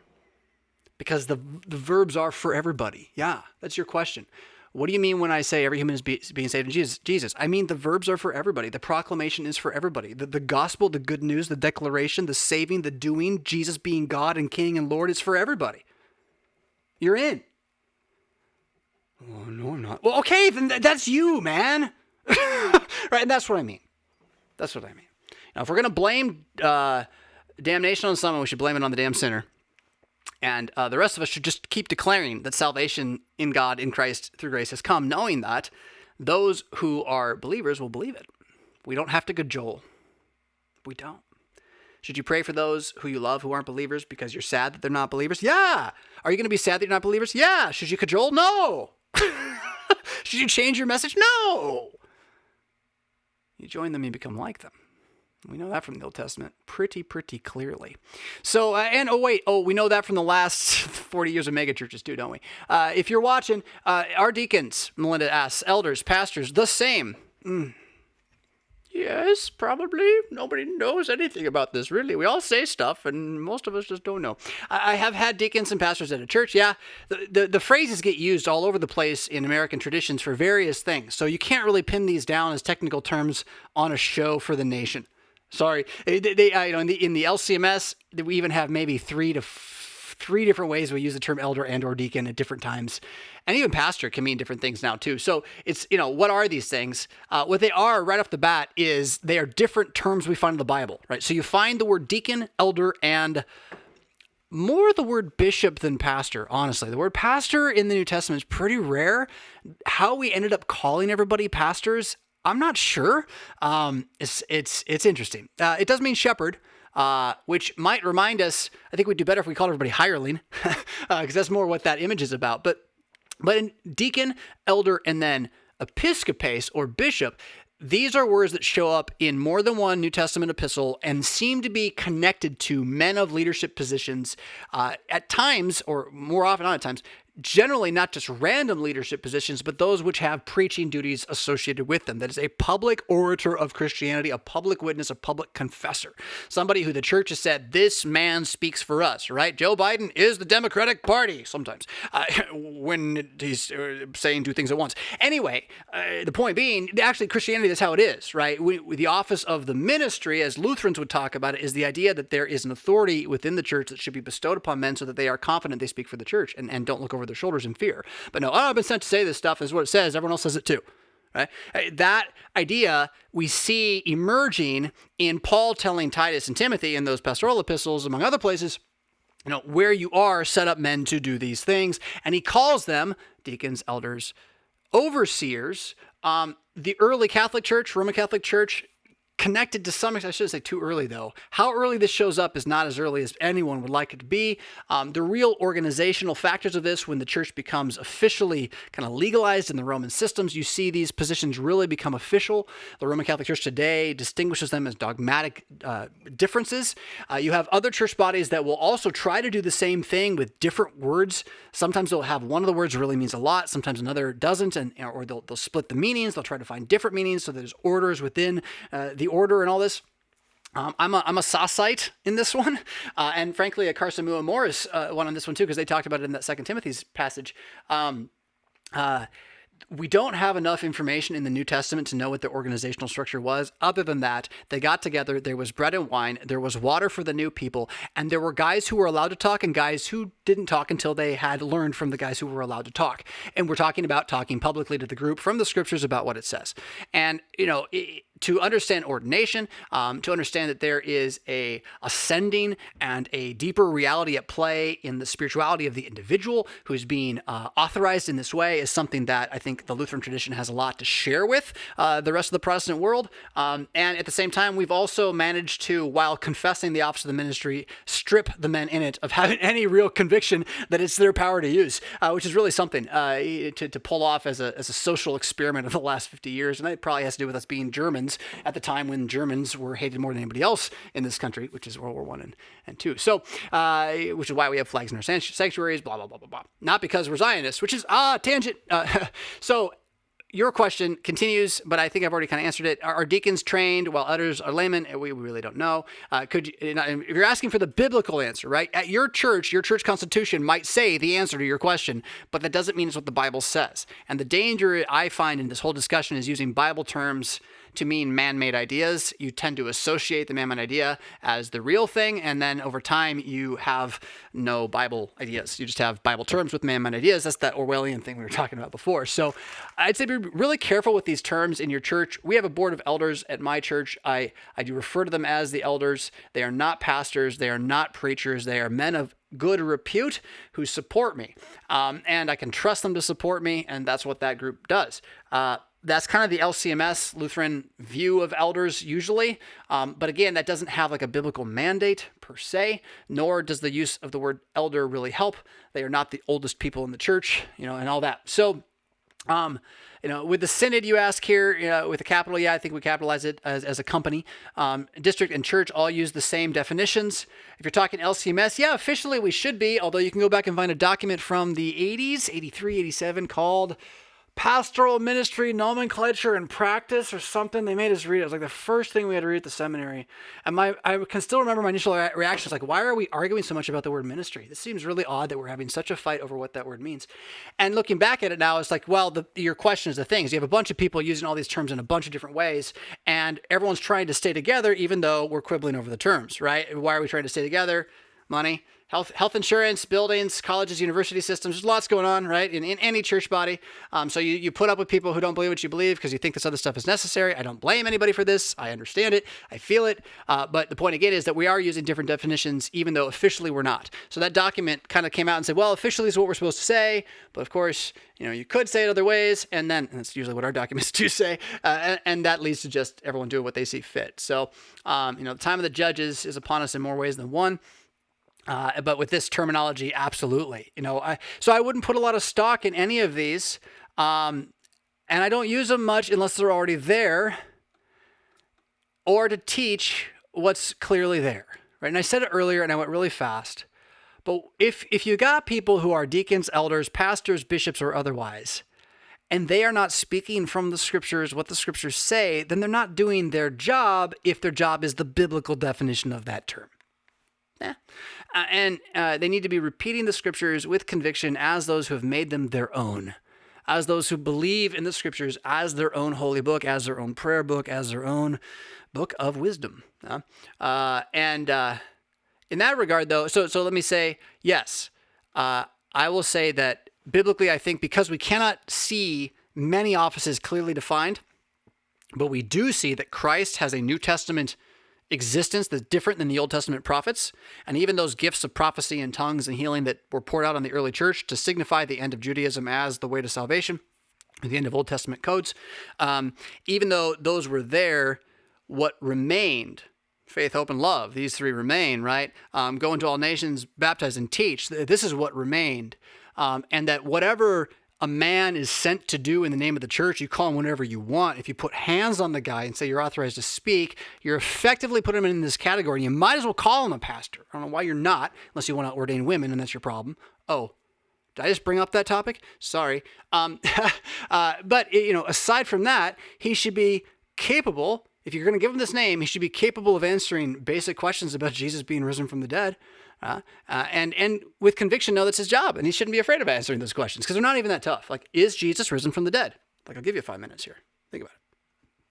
Because the verbs are for everybody. Yeah, that's your question. What do you mean when I say every human is being saved in Jesus? I mean the verbs are for everybody. The proclamation is for everybody. The gospel, the good news, the declaration, the saving, the doing, Jesus being God and King and Lord is for everybody. You're in. Oh, no, I'm not. Well, okay, then that's you, man. Right, and that's what I mean. That's what I mean. Now, if we're going to blame damnation on someone, we should blame it on the damn sinner. And the rest of us should just keep declaring that salvation in God, in Christ, through grace has come, knowing that those who are believers will believe it. We don't have to cajole. We don't. Should you pray for those who you love who aren't believers because you're sad that they're not believers? Yeah. Are you going to be sad that you're not believers? Yeah. Should you cajole? No. Should you change your message? No. You join them, you become like them. We know that from the Old Testament pretty clearly. So, we know that from the last 40 years of megachurches too, don't we? If you're watching, our deacons, Melinda asks, elders, pastors, the same. Yes, probably. Nobody knows anything about this, really. We all say stuff, and most of us just don't know. I have had deacons and pastors at a church. Yeah, the phrases get used all over the place in American traditions for various things. So you can't really pin these down as technical terms on a show for the nation. Sorry, in the LCMS, we even have maybe three different ways we use the term elder and or deacon at different times. And even pastor can mean different things now too. So it's, what are these things? What they are right off the bat is they are different terms we find in the Bible, right? So you find the word deacon, elder, and more the word bishop than pastor, honestly. The word pastor in the New Testament is pretty rare. How we ended up calling everybody pastors, I'm not sure. It's interesting. It does mean shepherd, which might remind us, I think we'd do better if we called everybody hireling, because that's more what that image is about. But in deacon, elder, and then episkopos or bishop, these are words that show up in more than one New Testament epistle and seem to be connected to men of leadership positions at times, or more often not at times, generally not just random leadership positions, but those which have preaching duties associated with them. That is a public orator of Christianity, a public witness, a public confessor. Somebody who the church has said, this man speaks for us, right? Joe Biden is the Democratic Party sometimes when he's saying two things at once. Anyway, the point being, actually Christianity, that's how it is, right? The office of the ministry, as Lutherans would talk about it, is the idea that there is an authority within the church that should be bestowed upon men so that they are confident they speak for the church and don't look over their shoulders in fear. But no, I've been sent to say this stuff. This is what it says. Everyone else says it too. Right? That idea we see emerging in Paul telling Titus and Timothy in those pastoral epistles, among other places, where you are, set up men to do these things. And he calls them deacons, elders, overseers. The early Catholic Church, Roman Catholic Church, connected to some extent. I shouldn't say too early, though. How early this shows up is not as early as anyone would like it to be. The real organizational factors of this, when the church becomes officially kind of legalized in the Roman systems, you see these positions really become official. The Roman Catholic Church today distinguishes them as dogmatic differences. You have other church bodies that will also try to do the same thing with different words. Sometimes they'll have one of the words really means a lot, sometimes another doesn't, or they'll split the meanings. They'll try to find different meanings so there's orders within the order and all this. I'm a Sassite in this one, and frankly a Carsamua Morris one on this one too, because they talked about it in that 2 Timothy's passage. We don't have enough information in the New Testament to know what the organizational structure was. Other than that, they got together, there was bread and wine, there was water for the new people, and there were guys who were allowed to talk and guys who didn't talk until they had learned from the guys who were allowed to talk. And we're talking about talking publicly to the group from the scriptures about what it says. And, to understand ordination, to understand that there is a ascending and a deeper reality at play in the spirituality of the individual who is being authorized in this way, is something that I think the Lutheran tradition has a lot to share with the rest of the Protestant world. And at the same time, we've also managed to, while confessing the office of the ministry, strip the men in it of having any real conviction that it's their power to use, which is really something to pull off as a social experiment of the last 50 years. And that probably has to do with us being Germans at the time when Germans were hated more than anybody else in this country, which is World War I and II. So, which is why we have flags in our sanctuaries, blah, blah, blah, blah, blah. Not because we're Zionists, which is, tangent. So your question continues, but I think I've already kind of answered it. Are deacons trained while others are laymen? We really don't know. If you're asking for the biblical answer, right? At your church constitution might say the answer to your question, but that doesn't mean it's what the Bible says. And the danger I find in this whole discussion is using Bible terms to mean man-made ideas. You tend to associate the man-made idea as the real thing, and then over time you have no Bible ideas. You just have Bible terms with man-made ideas. That's that Orwellian thing we were talking about before. So I'd say be really careful with these terms in your church. We have a board of elders at my church. I do refer to them as the elders. They are not pastors. They are not preachers. They are men of good repute who support me. And I can trust them to support me, and that's what that group does. That's kind of the LCMS Lutheran view of elders usually. But again, that doesn't have like a biblical mandate per se, nor does the use of the word elder really help. They are not the oldest people in the church, and all that. So, with the synod you ask here, with a capital, I think we capitalize it as a company. District and church all use the same definitions. If you're talking LCMS, officially we should be, although you can go back and find a document from the 80s, 83, 87, called Pastoral Ministry Nomenclature and Practice or something. They made us read it. It was like the first thing we had to read at the seminary. And I can still remember my initial reactions, like, why are we arguing so much about the word ministry? This seems really odd that we're having such a fight over what that word means. And looking back at it now, it's like, well, your question is the thing. Is you have a bunch of people using all these terms in a bunch of different ways, and everyone's trying to stay together even though we're quibbling over the terms, right? Why are we trying to stay together? Money. Health insurance, buildings, colleges, university systems. There's lots going on, right, in any church body. So you put up with people who don't believe what you believe because you think this other stuff is necessary. I don't blame anybody for this. I understand it. I feel it. But the point again is that we are using different definitions, even though officially we're not. So that document kind of came out and said, well, officially is what we're supposed to say. But of course, you could say it other ways. And that's usually what our documents do say. And that leads to just everyone doing what they see fit. So, the time of the judges is upon us in more ways than one. But with this terminology, absolutely. So I wouldn't put a lot of stock in any of these. And I don't use them much unless they're already there or to teach what's clearly there. Right? And I said it earlier and I went really fast. But if you got people who are deacons, elders, pastors, bishops, or otherwise, and they are not speaking from the scriptures, what the scriptures say, then they're not doing their job if their job is the biblical definition of that term. And they need to be repeating the scriptures with conviction as those who have made them their own, as those who believe in the scriptures as their own holy book, as their own prayer book, as their own book of wisdom. And in that regard, though, so let me say, yes, I will say that biblically, I think because we cannot see many offices clearly defined, but we do see that Christ has a New Testament existence that's different than the Old Testament prophets, and even those gifts of prophecy and tongues and healing that were poured out on the early church to signify the end of Judaism as the way to salvation, the end of Old Testament codes. Even though those were there, what remained, faith, hope, and love, these three remain, right? Go into all nations, baptize and teach. This is what remained. And that whatever a man is sent to do in the name of the church, you call him whatever you want. If you put hands on the guy and say you're authorized to speak, you're effectively putting him in this category. You might as well call him a pastor. I don't know why you're not, unless you want to ordain women, and that's your problem. Oh, did I just bring up that topic? Sorry. But, aside from that, he should be capable, if you're going to give him this name, he should be capable of answering basic questions about Jesus being risen from the dead. And with conviction, know that's his job, and he shouldn't be afraid of answering those questions because they're not even that tough. Like, is Jesus risen from the dead? Like, I'll give you 5 minutes here. Think about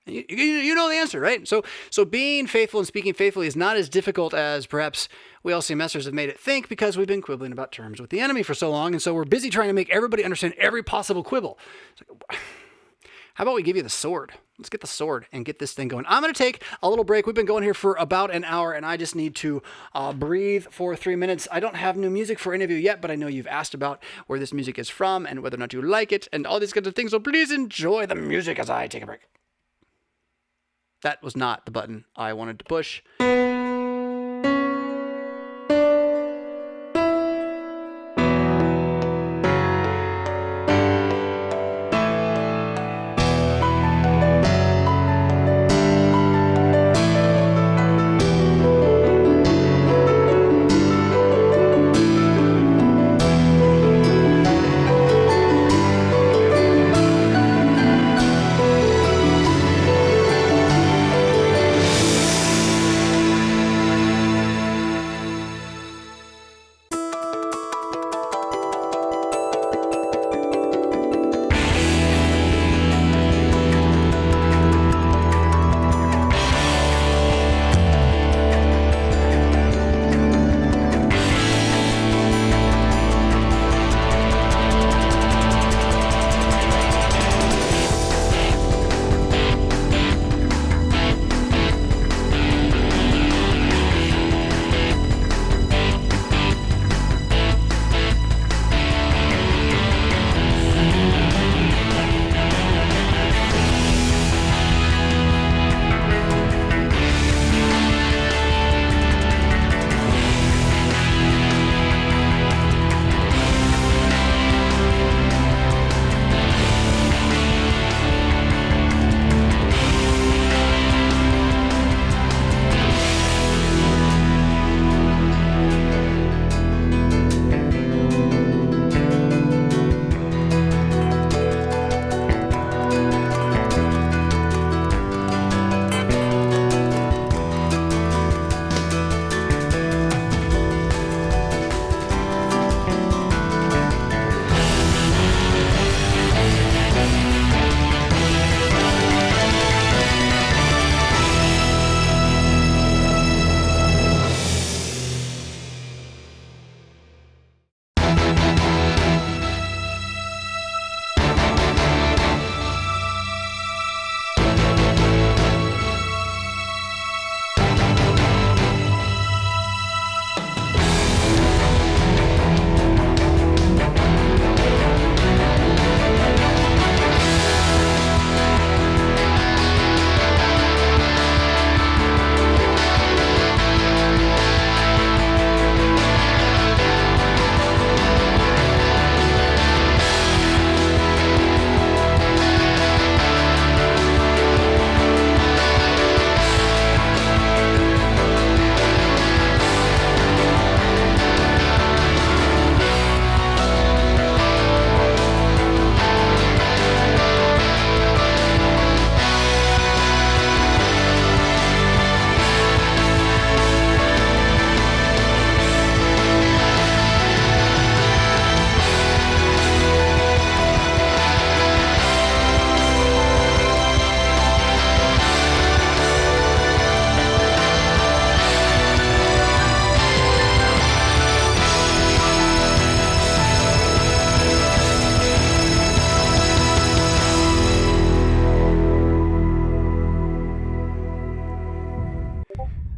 it. And you know the answer, right? So being faithful and speaking faithfully is not as difficult as perhaps we LCMSers have made it think because we've been quibbling about terms with the enemy for so long, and so we're busy trying to make everybody understand every possible quibble. It's like, how about we give you the sword? Let's get the sword and get this thing going. I'm going to take a little break. We've been going here for about an hour, and I just need to breathe for 3 minutes. I don't have new music for any of you yet, but I know you've asked about where this music is from and whether or not you like it and all these kinds of things. So please enjoy the music as I take a break. That was not the button I wanted to push.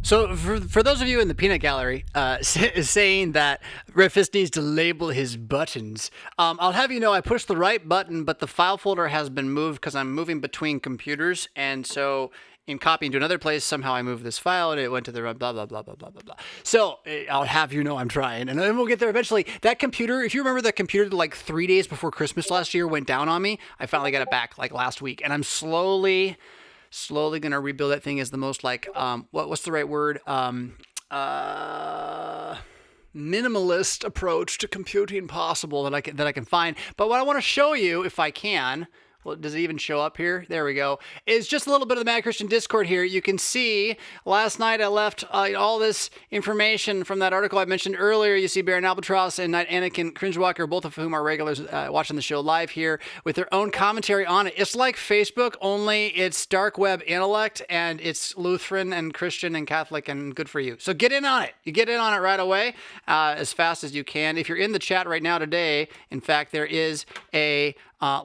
So for those of you in the peanut gallery saying that RevFisk needs to label his buttons, I'll have you know I pushed the right button, but the file folder has been moved because I'm moving between computers, and so in copying to another place, somehow I moved this file and it went to the blah, blah, blah, blah, blah, blah, blah. So I'll have you know I'm trying, and then we'll get there eventually. That computer, if you remember that computer that like 3 days before Christmas last year went down on me, I finally got it back like last week, and I'm slowly going to rebuild that thing as the most like, what's the right word? Minimalist approach to computing possible that I can find. But what I want to show you, if I can, well, does it even show up here? There we go. Is just a little bit of the Mad Christian Discord here. You can see last night I left all this information from that article I mentioned earlier. You see Baron Albatross and Knight Anakin Cringewalker, both of whom are regulars watching the show live here, with their own commentary on it. It's like Facebook, only it's dark web intellect, and it's Lutheran and Christian and Catholic and good for you. So get in on it. You get in on it right away as fast as you can. If you're in the chat right now today, in fact, there is a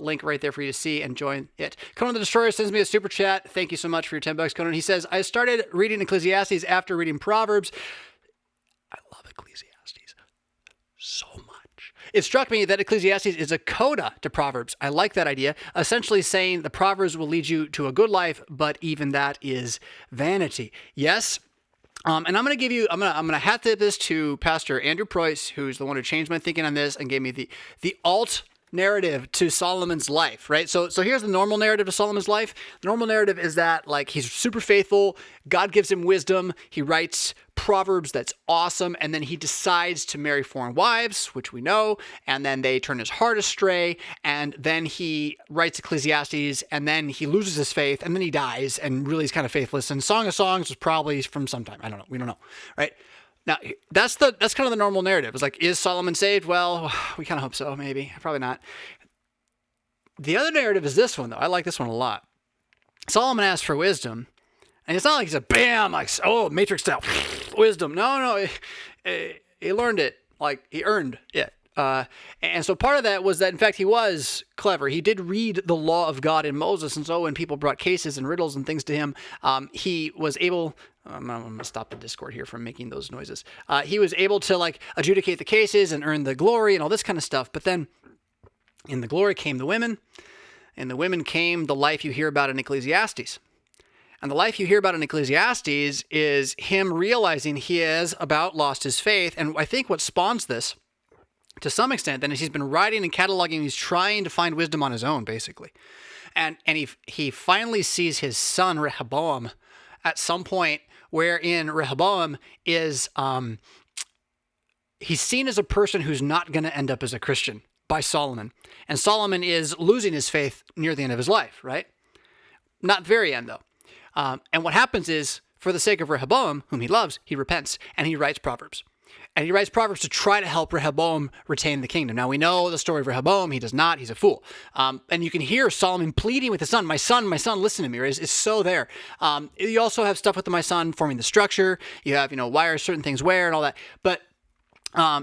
link right there for you to see and join it. Conan the Destroyer sends me a super chat. Thank you so much for your $10, Conan. He says, I started reading Ecclesiastes after reading Proverbs. I love Ecclesiastes so much. It struck me that Ecclesiastes is a coda to Proverbs. I like that idea. Essentially saying the Proverbs will lead you to a good life, but even that is vanity. Yes. And I'm going to give you, I'm going to hat tip this to Pastor Andrew Preuss, who's the one who changed my thinking on this and gave me the alt narrative to Solomon's life, right? So here's the normal narrative to Solomon's life. The normal narrative is that like he's super faithful, God gives him wisdom, he writes Proverbs that's awesome, and then he decides to marry foreign wives, which we know, and then they turn his heart astray, and then he writes Ecclesiastes, and then he loses his faith, and then he dies, and really is kind of faithless. And Song of Songs was probably from sometime. I don't know. We don't know, right? Now, that's kind of the normal narrative. It's like, is Solomon saved? Well, we kind of hope so, maybe. Probably not. The other narrative is this one, though. I like this one a lot. Solomon asked for wisdom, and it's not like he said, bam, like, oh, Matrix style, wisdom. No, he learned it. Like, he earned it. And so part of that was that, in fact, he was clever. He did read the law of God in Moses, and so when people brought cases and riddles and things to him, he was able... I'm going to stop the Discord here from making those noises. He was able to like adjudicate the cases and earn the glory and all this kind of stuff. But then in the glory came the women, and the women came the life you hear about in Ecclesiastes. And the life you hear about in Ecclesiastes is him realizing he has about lost his faith. And I think what spawns this to some extent then is he's been writing and cataloging. He's trying to find wisdom on his own, basically. And he finally sees his son Rehoboam at some point, wherein Rehoboam is, he's seen as a person who's not going to end up as a Christian by Solomon. And Solomon is losing his faith near the end of his life, right? Not very end, though. And what happens is, for the sake of Rehoboam, whom he loves, he repents, and he writes Proverbs. And he writes Proverbs to try to help Rehoboam retain the kingdom. Now, we know the story of Rehoboam. He does not. He's a fool. And you can hear Solomon pleading with his son, my son, listen to me. Right? It's so there. You also have stuff with my son forming the structure. You have, why are certain things where and all that. But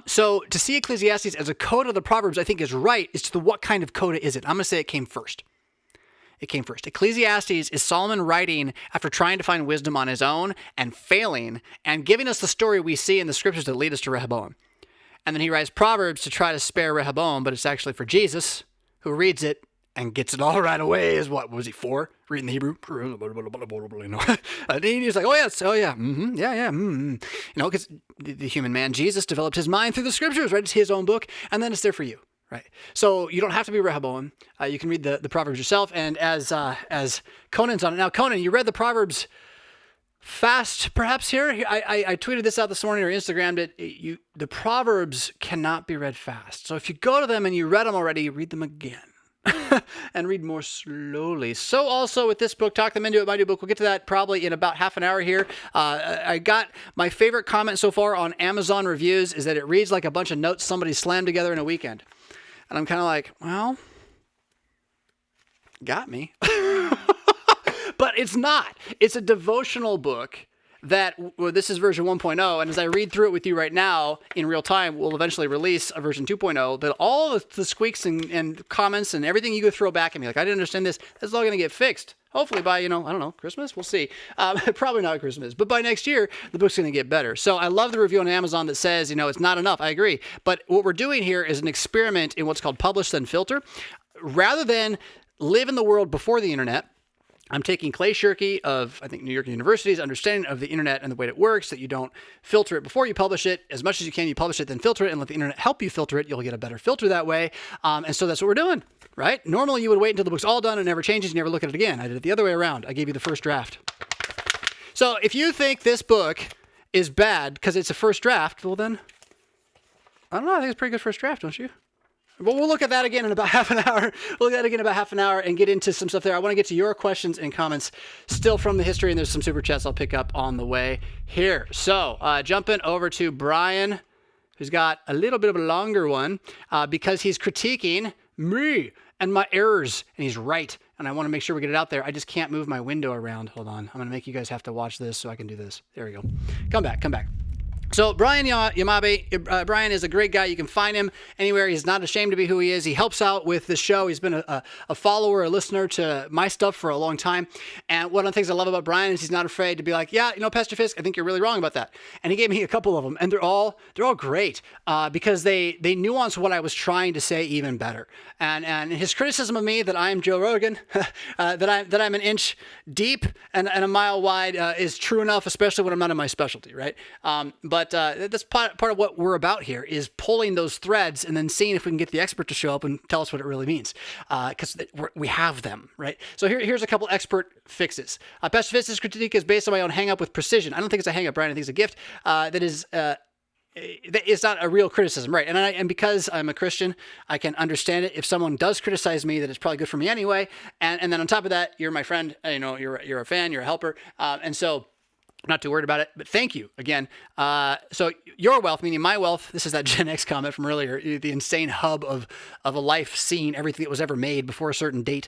so to see Ecclesiastes as a coda of the Proverbs, I think is right. It's to what kind of coda is it? I'm going to say it came first. It came first. Ecclesiastes is Solomon writing after trying to find wisdom on his own and failing and giving us the story we see in the scriptures that lead us to Rehoboam. And then he writes Proverbs to try to spare Rehoboam, but it's actually for Jesus, who reads it and gets it all right away. Is what was he 4? Reading the Hebrew? And he's like, because the human man, Jesus, developed his mind through the scriptures, right? It's his own book, and then it's there for you. Right. So you don't have to be Rehoboam. You can read the Proverbs yourself. And as Conan's on it. Now, Conan, you read the Proverbs fast, perhaps here? I tweeted this out this morning or Instagrammed it. The Proverbs cannot be read fast. So if you go to them and you read them already, read them again. And read more slowly. So also with this book, Talk Them Into It, my new book, we'll get to that probably in about half an hour here. I got my favorite comment so far on Amazon reviews is that it reads like a bunch of notes somebody slammed together in a weekend. And I'm kind of like, well, got me. But it's not. It's a devotional book that, this is version 1.0, and as I read through it with you right now in real time, we'll eventually release a version 2.0, that all the squeaks and comments and everything you go throw back at me, like, I didn't understand this, that's all going to get fixed. hopefully by, I don't know, Christmas, we'll see. Probably not Christmas, but by next year, the book's going to get better. So I love the review on Amazon that says, it's not enough. I agree. But what we're doing here is an experiment in what's called publish then filter. Rather than live in the world before the internet, I'm taking Clay Shirky of, I think, New York University's understanding of the internet and the way it works, that you don't filter it before you publish it. As much as you can, you publish it, then filter it, and let the internet help you filter it. You'll get a better filter that way. And so that's what we're doing, right? Normally, you would wait until the book's all done and never changes, and never look at it again. I did it the other way around. I gave you the first draft. So if you think this book is bad because it's a first draft, well then, I don't know. I think it's a pretty good first draft, don't you? But we'll look at that again in about half an hour. We'll look at that again in about half an hour and get into some stuff there. I want to get to your questions and comments still from the history, and there's some super chats I'll pick up on the way here. So jumping over to Brian, who's got a little bit of a longer one because he's critiquing me and my errors, and he's right. And I want to make sure we get it out there. I just can't move my window around. Hold on. I'm going to make you guys have to watch this so I can do this. There we go. Come back. So Brian Yamabe, Brian is a great guy. You can find him anywhere. He's not ashamed to be who he is. He helps out with the show. He's been a follower, a listener to my stuff for a long time. And one of the things I love about Brian is he's not afraid to be like, yeah, Pastor Fisk, I think you're really wrong about that. And he gave me a couple of them, and they're all great because they nuance what I was trying to say even better. And his criticism of me that I am Joe Rogan, that I'm an inch deep and a mile wide is true enough, especially when I'm not in my specialty, right? But that's part of what we're about here is pulling those threads and then seeing if we can get the expert to show up and tell us what it really means. Because we have them, right? So here's a couple expert fixes. Pastor Fisk's critique is based on my own hang-up with precision. I don't think it's a hang-up, Brian. I think it's a gift that is... it's not a real criticism, right? And because I'm a Christian, I can understand it. If someone does criticize me, that it's probably good for me anyway. And then on top of that, you're my friend. You're a fan. You're a helper. And so... I'm not too worried about it, but thank you again. So your wealth, meaning my wealth, this is that Gen X comment from earlier, the insane hub of a life scene, everything that was ever made before a certain date.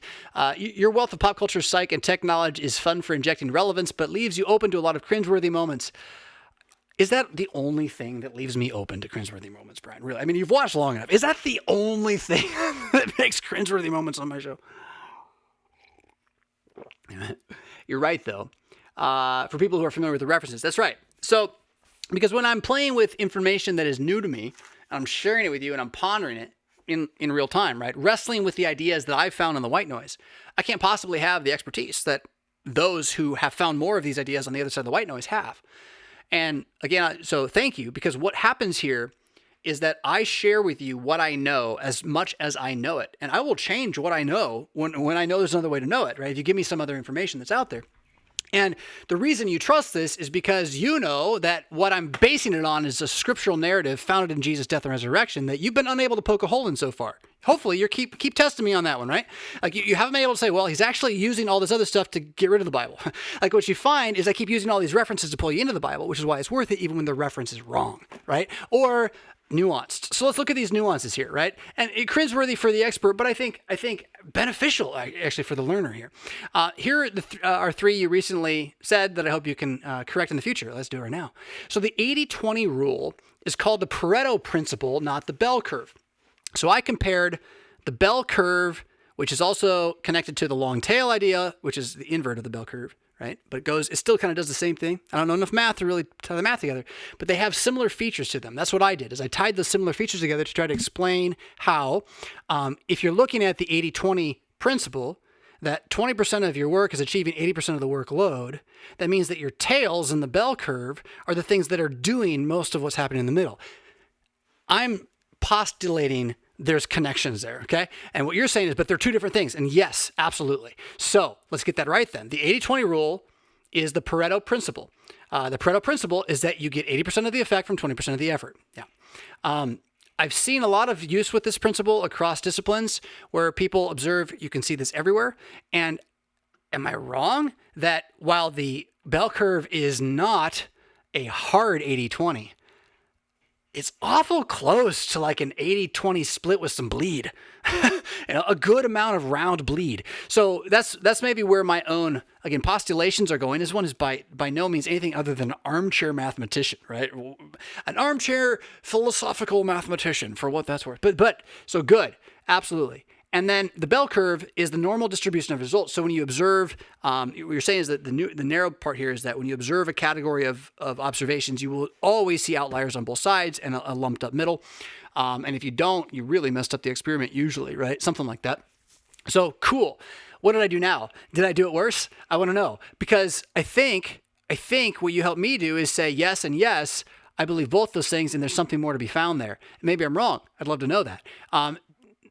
Your wealth of pop culture, psych, and tech knowledge is fun for injecting relevance, but leaves you open to a lot of cringeworthy moments. Is that the only thing that leaves me open to cringeworthy moments, Brian? Really? I mean, you've watched long enough. Is that the only thing that makes cringeworthy moments on my show? You're right, though. For people who are familiar with the references. That's right. So, because when I'm playing with information that is new to me, and I'm sharing it with you and I'm pondering it in real time, right? Wrestling with the ideas that I've found in the white noise, I can't possibly have the expertise that those who have found more of these ideas on the other side of the white noise have. And again, so thank you, because what happens here is that I share with you what I know as much as I know it. And I will change what I know when I know there's another way to know it, right? If you give me some other information that's out there. And the reason you trust this is because you know that what I'm basing it on is a scriptural narrative founded in Jesus' death and resurrection that you've been unable to poke a hole in so far. Hopefully, you keep testing me on that one, right? Like you haven't been able to say, well, he's actually using all this other stuff to get rid of the Bible. Like what you find is I keep using all these references to pull you into the Bible, which is why it's worth it even when the reference is wrong, right? Or nuanced. So let's look at these nuances here, right? And cringeworthy for the expert, but I think beneficial actually for the learner here. Here are three you recently said that I hope you can correct in the future. Let's do it right now. So the 80-20 rule is called the Pareto principle, not the bell curve. So I compared the bell curve, which is also connected to the long tail idea, which is the invert of the bell curve, right? But it still kind of does the same thing. I don't know enough math to really tie the math together, but they have similar features to them. That's what I did, is I tied those similar features together to try to explain how, if you're looking at the 80-20 principle, that 20% of your work is achieving 80% of the workload. That means that your tails in the bell curve are the things that are doing most of what's happening in the middle. I'm postulating there's connections there, okay? And what you're saying is, but they're two different things. And yes, absolutely. So let's get that right then. The 80-20 rule is the Pareto principle. The Pareto principle is that you get 80% of the effect from 20% of the effort. Yeah. I've seen a lot of use with this principle across disciplines where people observe, you can see this everywhere. And am I wrong that while the bell curve is not a hard 80-20, it's awful close to like an 80-20 split with some bleed, a good amount of round bleed. So that's maybe where my own, again, postulations are going. This one is by no means anything other than an armchair mathematician, right? An armchair philosophical mathematician for what that's worth. But so good. Absolutely. And then the bell curve is the normal distribution of results. So when you observe, what you're saying is that the narrow part here is that when you observe a category of observations, you will always see outliers on both sides and a lumped up middle. And if you don't, you really messed up the experiment usually, right? Something like that. So cool. What did I do now? Did I do it worse? I want to know, because I think what you helped me do is say yes and yes. I believe both those things, and there's something more to be found there. Maybe I'm wrong. I'd love to know that.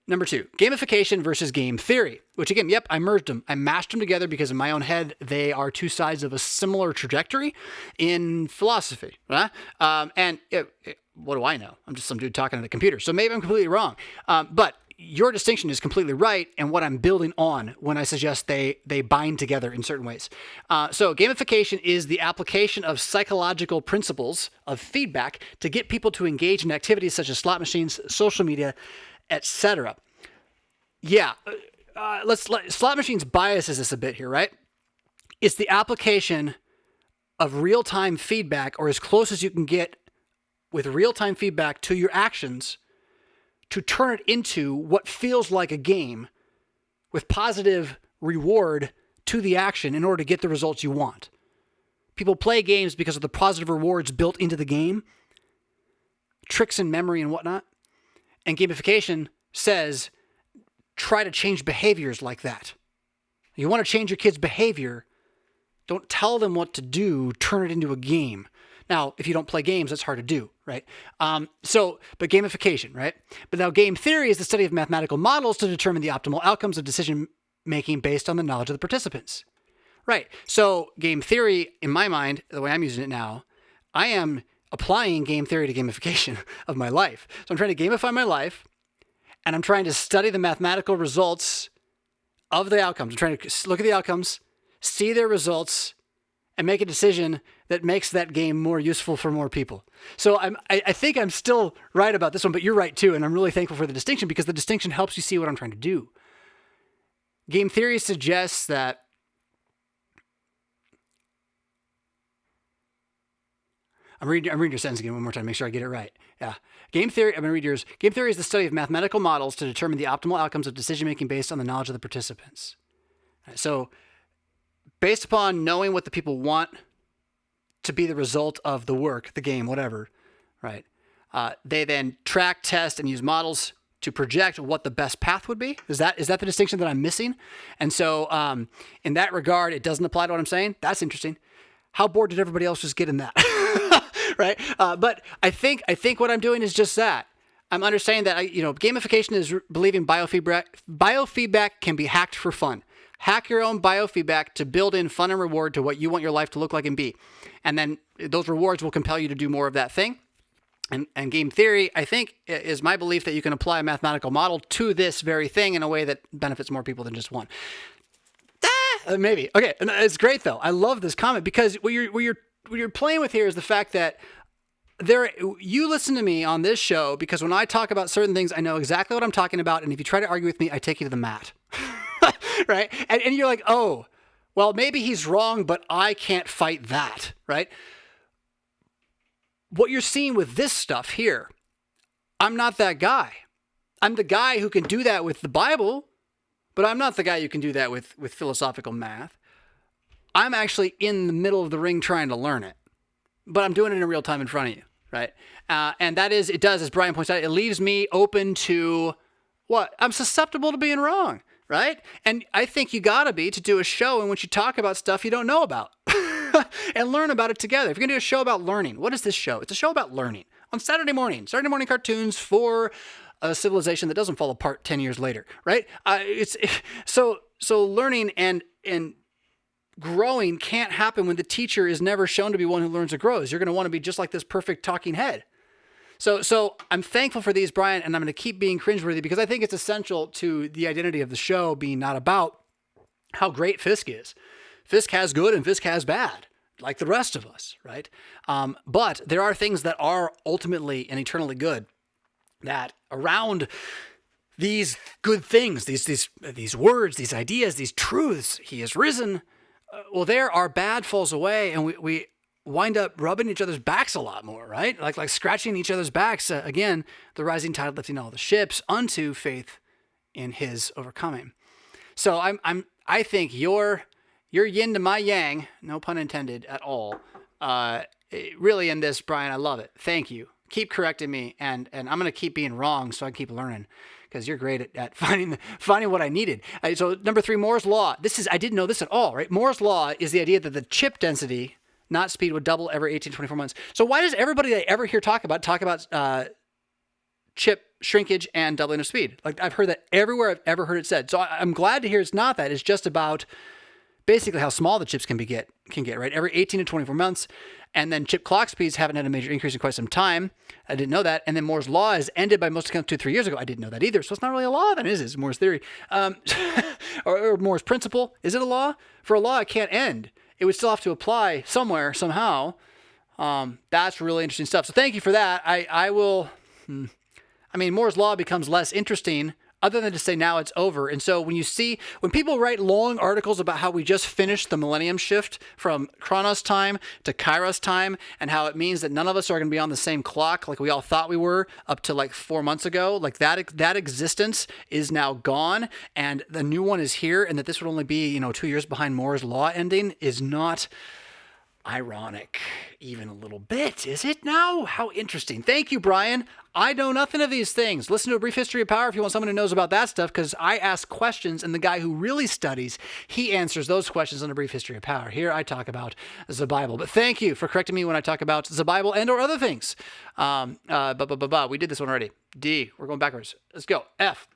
Number 2, gamification versus game theory, which again, yep, I merged them. I mashed them together because in my own head, they are two sides of a similar trajectory in philosophy. Right? What do I know? I'm just some dude talking to the computer. So maybe I'm completely wrong. But your distinction is completely right, and what I'm building on when I suggest they bind together in certain ways. So gamification is the application of psychological principles of feedback to get people to engage in activities such as slot machines, social media, etc. Yeah, slot machines biases this a bit here, right? It's the application of real-time feedback, or as close as you can get with real-time feedback to your actions, to turn it into what feels like a game with positive reward to the action in order to get the results you want. People play games because of the positive rewards built into the game, tricks in memory and whatnot. And gamification says, try to change behaviors like that. You want to change your kids' behavior, don't tell them what to do, turn it into a game. Now, if you don't play games, that's hard to do, right? But gamification, right? But now game theory is the study of mathematical models to determine the optimal outcomes of decision making based on the knowledge of the participants. Right. So game theory, in my mind, the way I'm using it now, I am applying game theory to gamification of my life. So I'm trying to gamify my life, and I'm trying to study the mathematical results of the outcomes. I'm trying to look at the outcomes, see their results, and make a decision that makes that game more useful for more people. So I think I'm still right about this one, but you're right too, and I'm really thankful for the distinction, because the distinction helps you see what I'm trying to do. Game theory suggests that I'm reading your sentence again one more time, make sure I get it right. Yeah. Game theory, I'm going to read yours. Game theory is the study of mathematical models to determine the optimal outcomes of decision-making based on the knowledge of the participants. So based upon knowing what the people want to be the result of the work, the game, whatever, right? They then track, test, and use models to project what the best path would be. Is that the distinction that I'm missing? And so in that regard, it doesn't apply to what I'm saying. That's interesting. How bored did everybody else just get in that? Right? But I think what I'm doing is just that. I'm understanding that gamification is believing biofeedback can be hacked for fun. Hack your own biofeedback to build in fun and reward to what you want your life to look like and be. And then those rewards will compel you to do more of that thing. And game theory, I think, is my belief that you can apply a mathematical model to this very thing in a way that benefits more people than just one. Maybe. Okay. And it's great though. I love this comment, because what you're playing with here is the fact that you listen to me on this show because when I talk about certain things, I know exactly what I'm talking about. And if you try to argue with me, I take you to the mat. Right? And you're like, oh, well, maybe he's wrong, but I can't fight that. Right? What you're seeing with this stuff here, I'm not that guy. I'm the guy who can do that with the Bible, but I'm not the guy who can do that with philosophical math. I'm actually in the middle of the ring trying to learn it, but I'm doing it in real time in front of you, right? And it does, as Brian points out, it leaves me open to what? I'm susceptible to being wrong, right? And I think you gotta be to do a show in which you talk about stuff you don't know about and learn about it together. If you're gonna do a show about learning, what is this show? It's a show about learning on Saturday morning cartoons for a civilization that doesn't fall apart 10 years later, right? So learning and growing can't happen when the teacher is never shown to be one who learns or grows. You're going to want to be just like this perfect talking head. So I'm thankful for these, Brian, and I'm going to keep being cringeworthy because I think it's essential to the identity of the show being not about how great Fisk is. Fisk has good and Fisk has bad, like the rest of us, right? But there are things that are ultimately and eternally good that around these good things, these words, these ideas, these truths, he is risen. Well, there our bad falls away and we wind up rubbing each other's backs a lot more, right? Like scratching each other's backs. Again, the rising tide lifting all the ships unto faith in his overcoming. So I think you're yin to my yang, no pun intended at all. Really in this, Brian, I love it. Thank you. Keep correcting me, and I'm going to keep being wrong so I keep learning, because you're great at finding what I needed. So number 3, Moore's Law. I didn't know this at all, right? Moore's Law is the idea that the chip density, not speed, would double every 18 to 24 months. So why does everybody I ever hear talk about chip shrinkage and doubling of speed? Like, I've heard that everywhere I've ever heard it said. So I'm glad to hear it's not that. It's just about basically how small the chips can get, right? Every 18 to 24 months. And then chip clock speeds haven't had a major increase in quite some time. I didn't know that. And then Moore's Law is ended by most accounts 2-3 years ago. I didn't know that either. So it's not really a law then, is it? It's Moore's theory. Or Moore's principle. Is it a law? For a law, it can't end. It would still have to apply somewhere, somehow. That's really interesting stuff. So thank you for that. I will... Moore's Law becomes less interesting other than to say now it's over. And so when people write long articles about how we just finished the millennium shift from Chronos time to Kairos time, and how it means that none of us are going to be on the same clock like we all thought we were up to like 4 months ago, like that existence is now gone and the new one is here, and that this would only be, 2 years behind Moore's Law ending is not ironic even a little bit, is it now? How interesting. Thank you, Brian. I know nothing of these things. Listen to A Brief History of Power if you want someone who knows about that stuff, because I ask questions and the guy who really studies, he answers those questions on A Brief History of Power. Here I talk about the Bible. But thank you for correcting me when I talk about the Bible and or other things. We did this one already. D, we're going backwards. Let's go. F.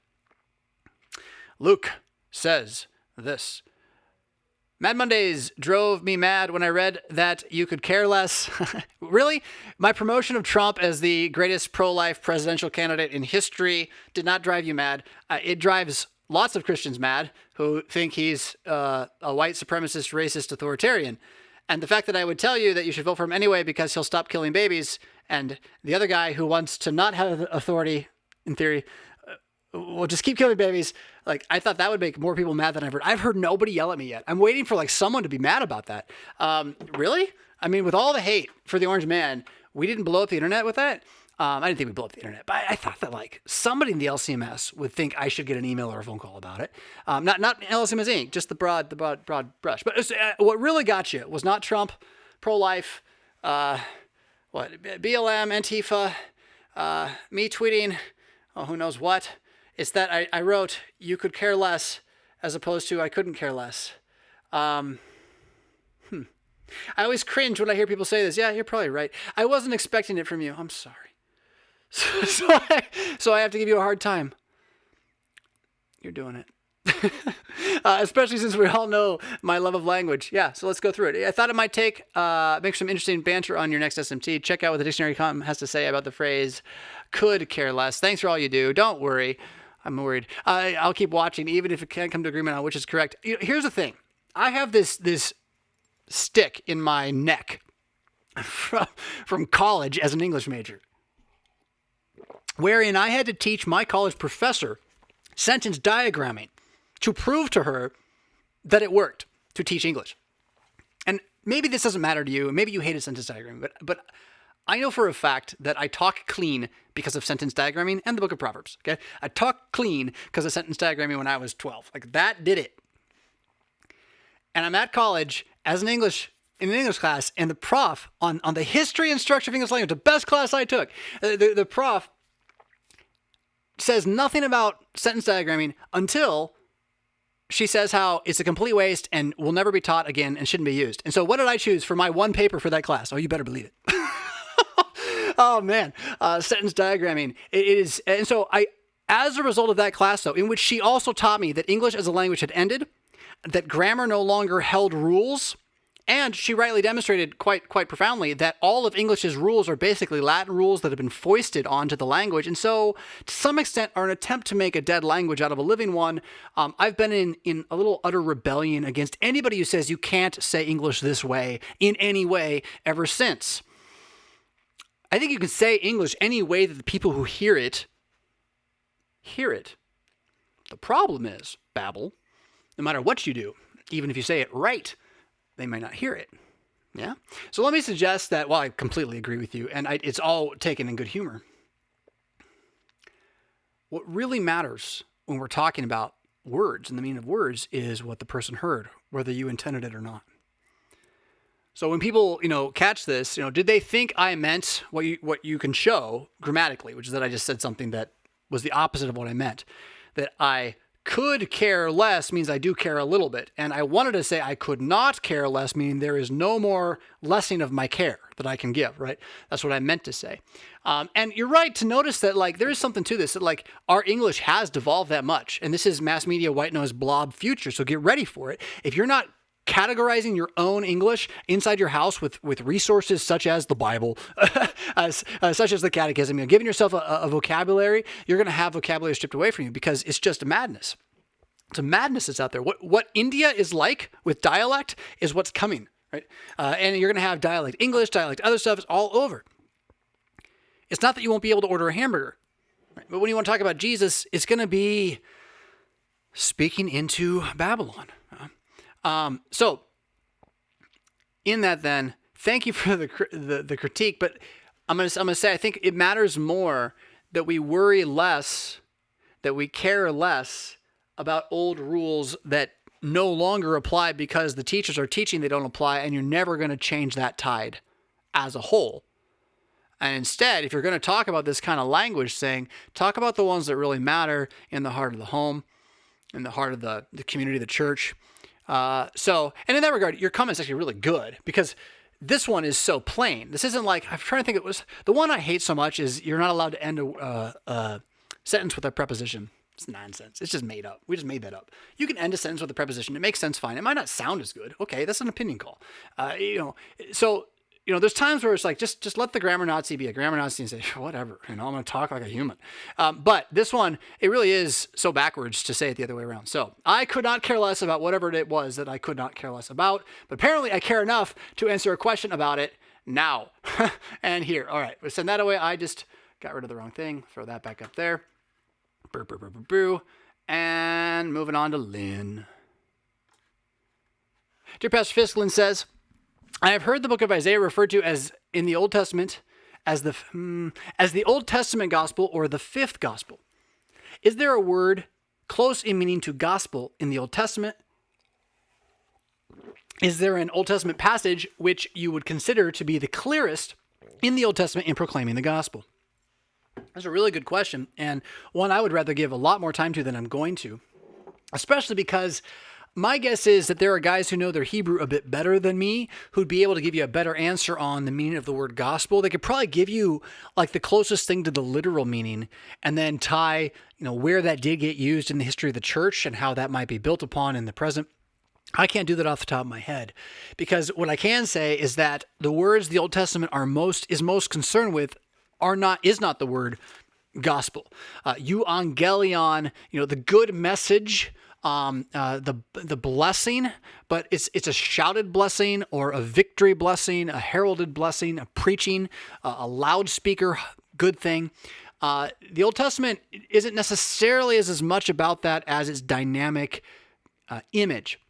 Luke says this. Mad Mondays drove me mad when I read that you could care less. Really? My promotion of Trump as the greatest pro-life presidential candidate in history did not drive you mad. It drives lots of Christians mad who think he's a white supremacist, racist, authoritarian. And the fact that I would tell you that you should vote for him anyway because he'll stop killing babies, and the other guy who wants to not have authority, in theory, will just keep killing babies. Like, I thought that would make more people mad than I've heard nobody yell at me yet. I'm waiting for like someone to be mad about that. Really? With all the hate for the Orange Man, we didn't blow up the internet with that. I didn't think we blew up the internet, but I thought that like somebody in the LCMS would think I should get an email or a phone call about it. Not LCMS Inc., just the broad brush. But what really got you was not Trump, pro-life, BLM, Antifa, me tweeting, who knows what. It's that I wrote, you could care less, as opposed to I couldn't care less. I always cringe when I hear people say this. Yeah, you're probably right. I wasn't expecting it from you. I'm sorry. So I have to give you a hard time. You're doing it. Especially since we all know my love of language. Yeah, so let's go through it. I thought it might make some interesting banter on your next SMT. Check out what the dictionary.com has to say about the phrase could care less. Thanks for all you do. Don't worry. I'm worried. I'll keep watching, even if it can't come to agreement on which is correct. Here's the thing. I have this stick in my neck from college as an English major, wherein I had to teach my college professor sentence diagramming to prove to her that it worked to teach English. And maybe this doesn't matter to you. Maybe you hated sentence diagramming, but I know for a fact that I talk clean because of sentence diagramming and the Book of Proverbs. Okay, I talk clean because of sentence diagramming when I was 12. Like, that did it. And I'm at college as in an English class, and the prof on the history and structure of English language, the best class I took, the prof says nothing about sentence diagramming until she says how it's a complete waste and will never be taught again and shouldn't be used. And so what did I choose for my one paper for that class? Oh, you better believe it. Oh man, sentence diagramming. It is. And so as a result of that class though, in which she also taught me that English as a language had ended, that grammar no longer held rules, and she rightly demonstrated quite profoundly that all of English's rules are basically Latin rules that have been foisted onto the language, and so to some extent are an attempt to make a dead language out of a living one. I've been in a little utter rebellion against anybody who says you can't say English this way in any way ever since. I think you can say English any way that the people who hear it. The problem is, Babel, no matter what you do, even if you say it right, they might not hear it. Yeah? So let me suggest that, I completely agree with you, and it's all taken in good humor. What really matters when we're talking about words, and the meaning of words is what the person heard, whether you intended it or not. So when people, catch this, did they think I meant what you can show grammatically, which is that I just said something that was the opposite of what I meant. That I could care less means I do care a little bit. And I wanted to say I could not care less, meaning there is no more lessening of my care that I can give, right? That's what I meant to say. And you're right to notice that, there is something to this, that, our English has devolved that much. And this is mass media white noise blob future, so get ready for it. If you're not categorizing your own English inside your house with resources such as the Bible, such as the Catechism, giving yourself a vocabulary, you're going to have vocabulary stripped away from you because it's just a madness. It's a madness that's out there. What India is like with dialect is what's coming, right? And you're going to have dialect English, dialect other stuff. It's all over. It's not that you won't be able to order a hamburger, right? But when you want to talk about Jesus, it's going to be speaking into Babylon. So in that, then, thank you for the critique, but I'm gonna say I think it matters more that we worry less, that we care less about old rules that no longer apply because the teachers are teaching they don't apply, and you're never going to change that tide as a whole. And instead, if you're going to talk about this kind of language, talk about the ones that really matter in the heart of the home, in the heart of the community, the church. And in that regard, your comment's actually really good because this one is so plain. This isn't I'm trying to think, it was the one I hate so much is you're not allowed to end a sentence with a preposition. It's nonsense. It's just made up. We just made that up. You can end a sentence with a preposition. It makes sense fine. It might not sound as good. Okay, that's an opinion call. There's times where it's just let the grammar Nazi be a grammar Nazi and say, whatever, I'm going to talk like a human. But this one, it really is so backwards to say it the other way around. So I could not care less about whatever it was that I could not care less about, but apparently I care enough to answer a question about it now. And here, all right, we'll send that away. I just got rid of the wrong thing. Throw that back up there. Boo, boo, boo, boo, boo. And moving on to Lynn. Dear Pastor Fisk, Lynn says, I have heard the book of Isaiah referred to as in the Old Testament as the Old Testament gospel or the fifth gospel. Is there a word close in meaning to gospel in the Old Testament? Is there an Old Testament passage which you would consider to be the clearest in the Old Testament in proclaiming the gospel? That's a really good question, and one I would rather give a lot more time to than I'm going to, especially because my guess is that there are guys who know their Hebrew a bit better than me who'd be able to give you a better answer on the meaning of the word gospel. They could probably give you the closest thing to the literal meaning and then tie, where that did get used in the history of the church and how that might be built upon in the present. I can't do that off the top of my head because what I can say is that the words the Old Testament is most concerned with is not the word gospel. Euangelion, the good message, the blessing, but it's a shouted blessing or a victory blessing, a heralded blessing, a preaching, a loudspeaker good thing. The Old Testament isn't necessarily as much about that as its dynamic image.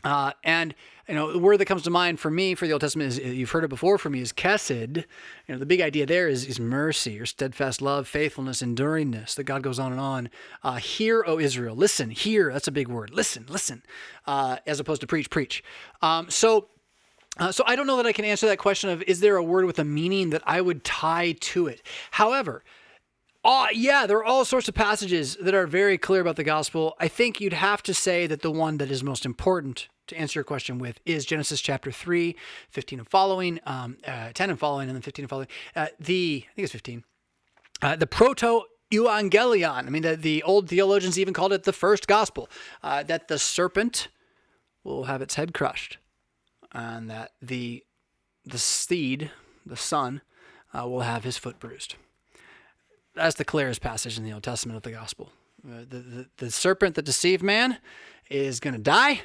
And the word that comes to mind for me for the Old Testament is, you've heard it before for me, is chesed. The big idea there is mercy or steadfast love, faithfulness, enduringness, that God goes on and on. Hear, O Israel, listen, hear, that's a big word. Listen, as opposed to preach. So I don't know that I can answer that question of, is there a word with a meaning that I would tie to it? However, there are all sorts of passages that are very clear about the gospel. I think you'd have to say that the one that is most important to answer your question with is Genesis chapter 3, 15 and following, 10 and following, and then 15 and following. I think it's 15. The proto-evangelion. The old theologians even called it the first gospel. That the serpent will have its head crushed, and that the seed, the son, will have his foot bruised. That's the clearest passage in the Old Testament of the gospel. The serpent that deceived man is going to die,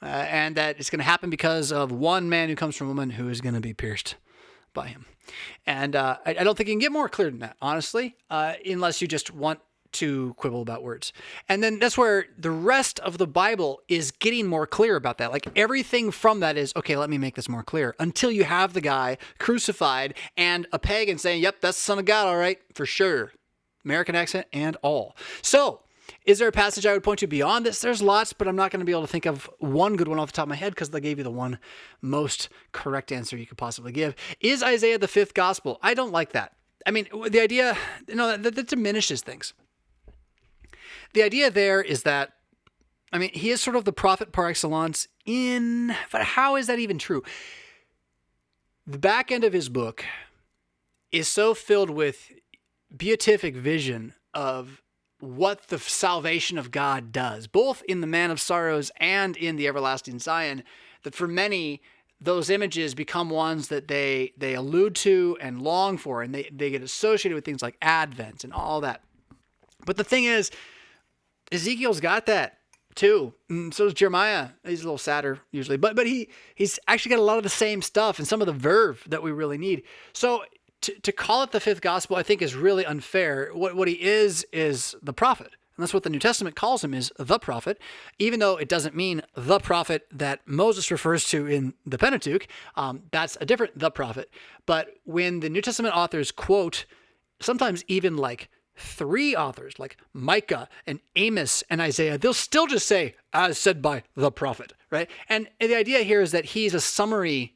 and that it's going to happen because of one man who comes from a woman who is going to be pierced by him. And I don't think you can get more clear than that, honestly, unless you just want to quibble about words. And then that's where the rest of the Bible is getting more clear about that. Everything from that is, okay, let me make this more clear, until you have the guy crucified and a pagan saying, yep, that's the Son of God, all right, for sure. American accent and all. So Is there a passage I would point to beyond this? There's lots, but I'm not going to be able to think of one good one off the top of my head because they gave you the one most correct answer you could possibly give. Is Isaiah the fifth gospel? I don't like that. I mean, the idea, that diminishes things. The idea there is that, he is sort of the prophet par excellence but how is that even true? The back end of his book is so filled with beatific vision of what the salvation of God does, both in the Man of Sorrows and in the Everlasting Zion, that for many, those images become ones that they allude to and long for, and they get associated with things like Advent and all that. But the thing is, Ezekiel's got that too. And so does Jeremiah. He's a little sadder usually, but he's actually got a lot of the same stuff and some of the verve that we really need. So to call it the fifth gospel, I think is really unfair. What he is the prophet. And that's what the New Testament calls him, is the prophet, even though it doesn't mean the prophet that Moses refers to in the Pentateuch. That's a different the prophet. But when the New Testament authors quote sometimes even like three authors, like Micah and Amos and Isaiah, they'll still just say, as said by the prophet, right? And the idea here is that he's a summary,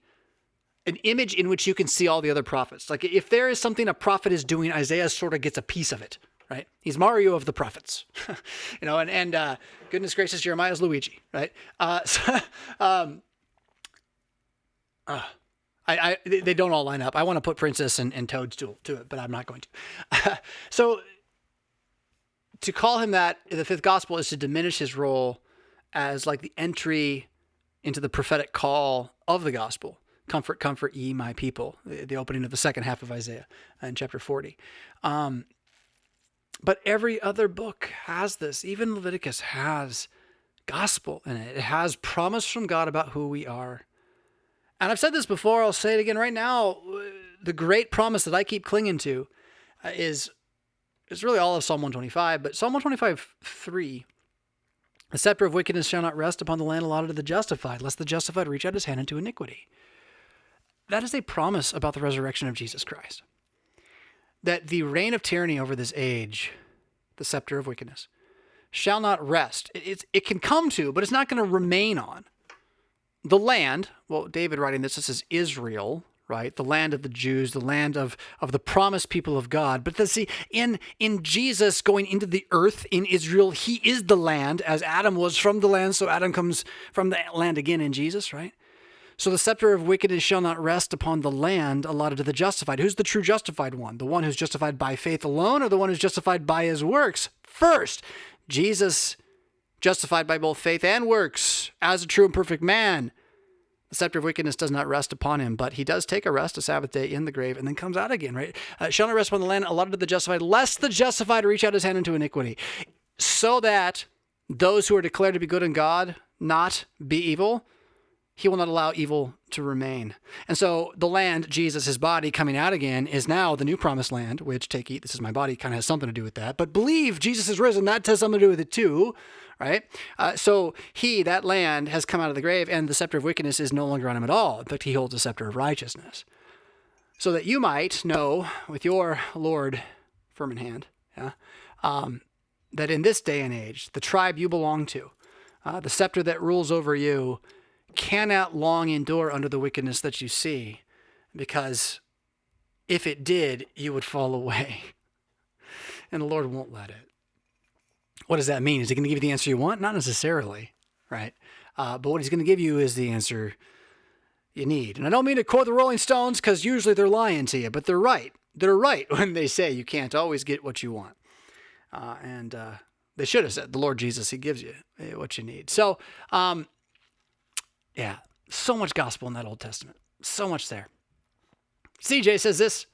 an image in which you can see all the other prophets. Like if there is something a prophet is doing, Isaiah sort of gets a piece of it, right? He's Mario of the prophets, and goodness gracious, Jeremiah's Luigi, right? They don't all line up. I want to put Princess and Toadstool to it, but I'm not going to. So to call him that, the fifth gospel, is to diminish his role as like the entry into the prophetic call of the gospel. Comfort, comfort ye my people, the opening of the second half of Isaiah in chapter 40. But every other book has this. Even Leviticus has gospel in it. It has promise from God about who we are. And I've said this before, I'll say it again right now. The great promise that I keep clinging to is really all of Psalm 125, but Psalm 125:3, the scepter of wickedness shall not rest upon the land allotted to the justified, lest the justified reach out his hand into iniquity. That is a promise about the resurrection of Jesus Christ. That the reign of tyranny over this age, the scepter of wickedness, shall not rest. It can come to, but it's not going to remain on. The land, well, David writing this is Israel, right? The land of the Jews, the land of the promised people of God. But see, in Jesus going into the earth in Israel, he is the land, as Adam was from the land, so Adam comes from the land again in Jesus, right? So the scepter of wickedness shall not rest upon the land allotted to the justified. Who's the true justified one? The one who's justified by faith alone, or the one who's justified by his works? First, Jesus justified by both faith and works as a true and perfect man. The scepter of wickedness does not rest upon him, but he does take a rest, a Sabbath day in the grave, and then comes out again, right? Shall not rest upon the land allotted to the justified, lest the justified reach out his hand into iniquity. So that those who are declared to be good in God, not be evil, he will not allow evil to remain. And so the land, Jesus, his body coming out again, is now the new promised land, which take, eat, this is my body, kind of has something to do with that. But believe Jesus is risen, that has something to do with it too, right? So that land has come out of the grave, and the scepter of wickedness is no longer on him at all. In fact, he holds the scepter of righteousness. So that you might know with your Lord firm in hand, that in this day and age, the tribe you belong to, the scepter that rules over you, cannot long endure under the wickedness that you see, because if it did, you would fall away. And the Lord won't let it. What does that mean? Is he going to give you the answer you want? Not necessarily, right? But what he's going to give you is the answer you need. And I don't mean to quote the Rolling Stones, because usually they're lying to you, but they're right. They're right when they say you can't always get what you want. And they should have said, the Lord Jesus, he gives you what you need. So, yeah, so much gospel in that Old Testament. So much there. CJ says this: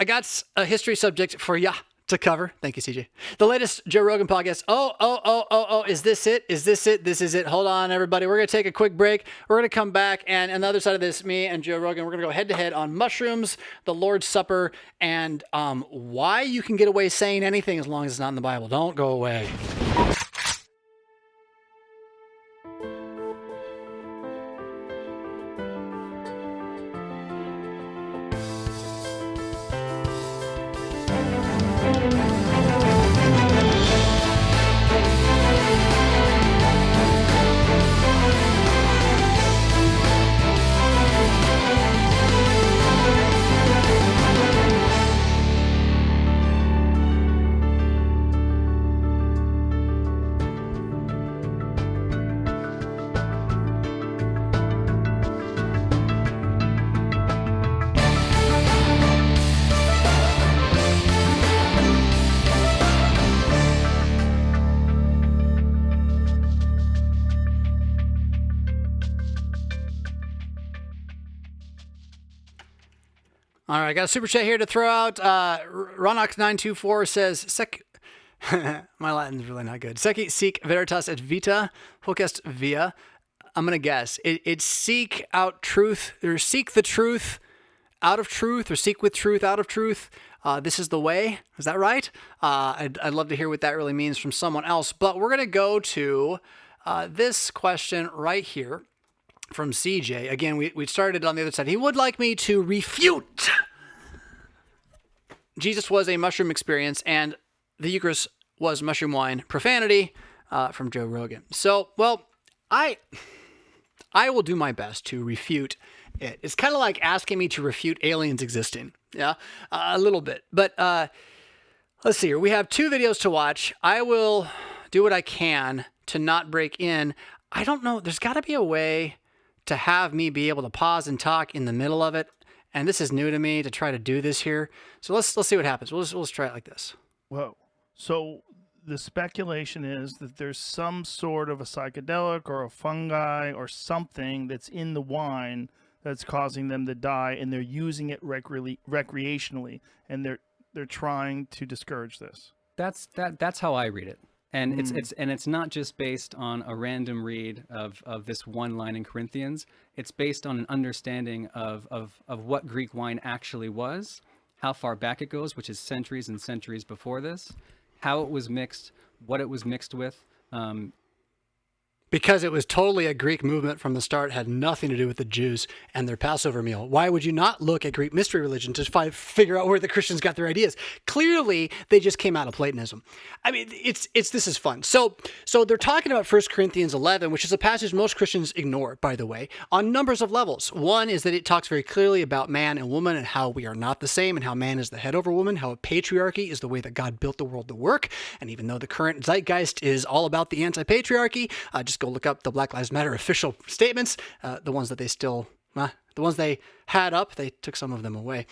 I got a history subject for ya to cover. Thank you, CJ. The latest Joe Rogan podcast. Oh, is this it? Is this it? This is it. Hold on, everybody. We're going to take a quick break. We're going to come back, and on the other side of this, me and Joe Rogan, we're going to go head-to-head on mushrooms, the Lord's Supper, and why you can get away saying anything as long as it's not in the Bible. Don't go away. All right, I got a super chat here to throw out. Ronox924 says, my Latin's really not good. Seci sic veritas et vita, hoc est via. I'm going to guess. It's seek out truth, or seek the truth out of truth, or seek with truth out of truth. This is the way. Is that right? I'd love to hear what that really means from someone else. But we're going to go to this question right here from CJ. Again, we started on the other side. He would like me to refute Jesus was a mushroom experience and the Eucharist was mushroom wine profanity from Joe Rogan. So, well, I will do my best to refute it. It's kind of like asking me to refute aliens existing. Yeah, a little bit. But let's see here. We have 2 videos to watch. I will do what I can to not break in. I don't know. There's got to be a way to have me be able to pause and talk in the middle of it. And this is new to me to try to do this here. So let's see what happens. We'll just try it like this. Whoa. So the speculation is that there's some sort of a psychedelic or a fungi or something that's in the wine that's causing them to die, and they're using it recreationally, and they're trying to discourage this. That's how I read it. And it's not just based on a random read of this one line in Corinthians. It's based on an understanding of what Greek wine actually was, how far back it goes, which is centuries and centuries before this, how it was mixed, what it was mixed with. Because it was totally a Greek movement from the start, had nothing to do with the Jews and their Passover meal. Why would you not look at Greek mystery religion to figure out where the Christians got their ideas? Clearly, they just came out of Platonism. I mean, this is fun. So they're talking about 1 Corinthians 11, which is a passage most Christians ignore, by the way, on numbers of levels. One is that it talks very clearly about man and woman and how we are not the same, and how man is the head over woman, how patriarchy is the way that God built the world to work. And even though the current Zeitgeist is all about the anti-patriarchy, just go look up the Black Lives Matter official statements, the ones that the ones they had up, they took some of them away.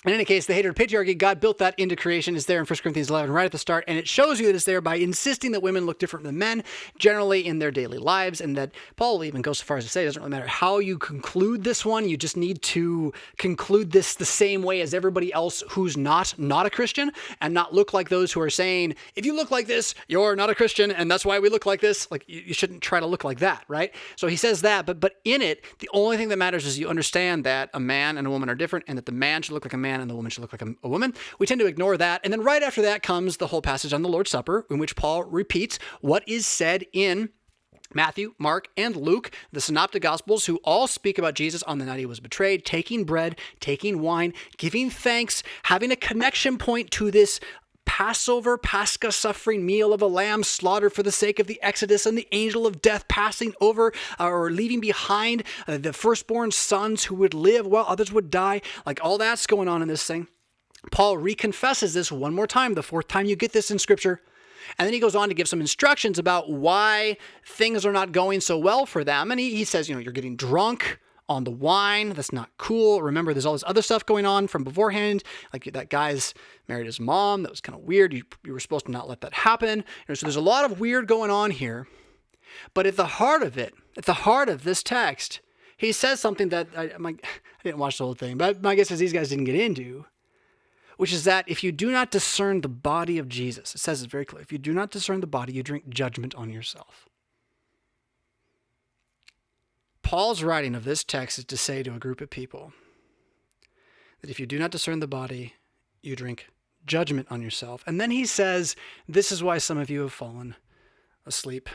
In any case, the hatred of patriarchy, God built that into creation. Is there in 1 Corinthians 11 right at the start, and it shows you that it's there by insisting that women look different than men generally in their daily lives, and that Paul even goes so far as to say it doesn't really matter how you conclude this one, you just need to conclude this the same way as everybody else who's not a Christian, and not look like those who are saying, if you look like this, you're not a Christian, and that's why we look like this. Like, you shouldn't try to look like that, right? So he says that, but in it, the only thing that matters is you understand that a man and a woman are different, and that the man should look like a man and the woman should look like a woman. We tend to ignore that. And then right after that comes the whole passage on the Lord's Supper, in which Paul repeats what is said in Matthew, Mark, and Luke, the Synoptic Gospels, who all speak about Jesus on the night he was betrayed, taking bread, taking wine, giving thanks, having a connection point to this Passover, Pascha suffering meal of a lamb slaughtered for the sake of the Exodus, and the angel of death passing over or leaving behind the firstborn sons who would live while others would die. Like, all that's going on in this thing. Paul reconfesses this one more time, the 4th time you get this in Scripture. And then he goes on to give some instructions about why things are not going so well for them. And he says, you're getting drunk on the wine. That's not cool. Remember, there's all this other stuff going on from beforehand. Like, that guy's married his mom. That was kind of weird. You were supposed to not let that happen. So there's a lot of weird going on here. But at the heart of it, at the heart of this text, he says something that I didn't watch the whole thing, but my guess is these guys didn't get into, which is that if you do not discern the body of Jesus, it says it very clearly, if you do not discern the body, you drink judgment on yourself. Paul's writing of this text is to say to a group of people that if you do not discern the body, you drink judgment on yourself. And then he says, this is why some of you have fallen asleep.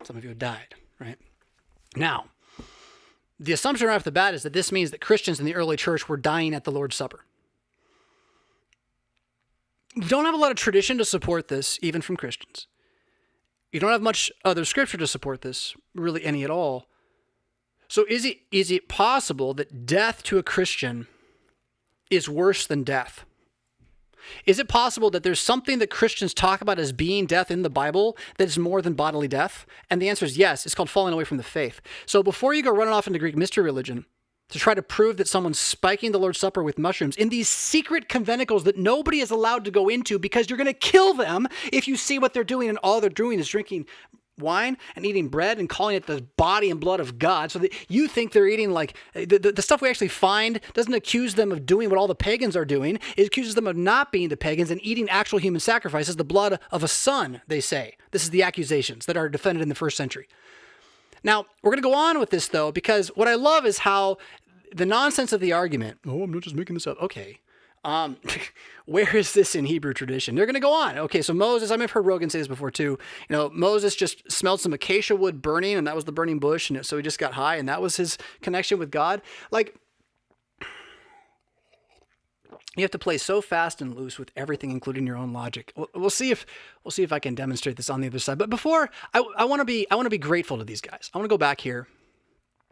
Some of you have died, right? Now, the assumption right off the bat is that this means that Christians in the early church were dying at the Lord's Supper. We don't have a lot of tradition to support this, even from Christians. You don't have much other scripture to support this, really any at all. So is it possible that death to a Christian is worse than death? Is it possible that there's something that Christians talk about as being death in the Bible that is more than bodily death? And the answer is yes. It's called falling away from the faith. So before you go running off into Greek mystery religion to try to prove that someone's spiking the Lord's Supper with mushrooms in these secret conventicles that nobody is allowed to go into because you're going to kill them if you see what they're doing and all they're doing is drinking wine and eating bread and calling it the body and blood of God. So that you think they're eating like the stuff we actually find doesn't accuse them of doing what all the pagans are doing. It accuses them of not being the pagans and eating actual human sacrifices, the blood of a son, they say. This is the accusations that are defended in the first century. Now, we're going to go on with this, though, because what I love is how the nonsense of the argument, oh, I'm not just making this up. Okay. Where is this in Hebrew tradition? They're going to go on. Okay, so Moses, I've heard Rogan say this before too. Moses just smelled some acacia wood burning, and that was the burning bush, and so he just got high, and that was his connection with God. Like, you have to play so fast and loose with everything, including your own logic. We'll see if I can demonstrate this on the other side. But before, I want to be grateful to these guys. I want to go back here.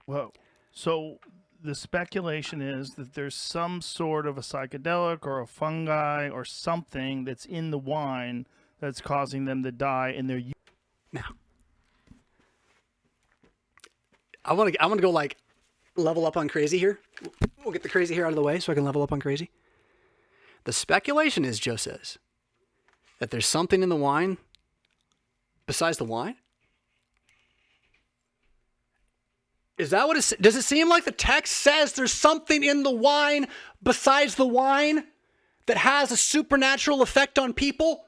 Whoa. So the speculation is that there's some sort of a psychedelic or a fungi or something that's in the wine that's causing them to die, and they're now. I want to go like level up on crazy here. We'll get the crazy here out of the way so I can level up on crazy. The speculation is, Joe says, that there's something in the wine besides the wine. Is that what does it seem like the text says there's something in the wine besides the wine that has a supernatural effect on people?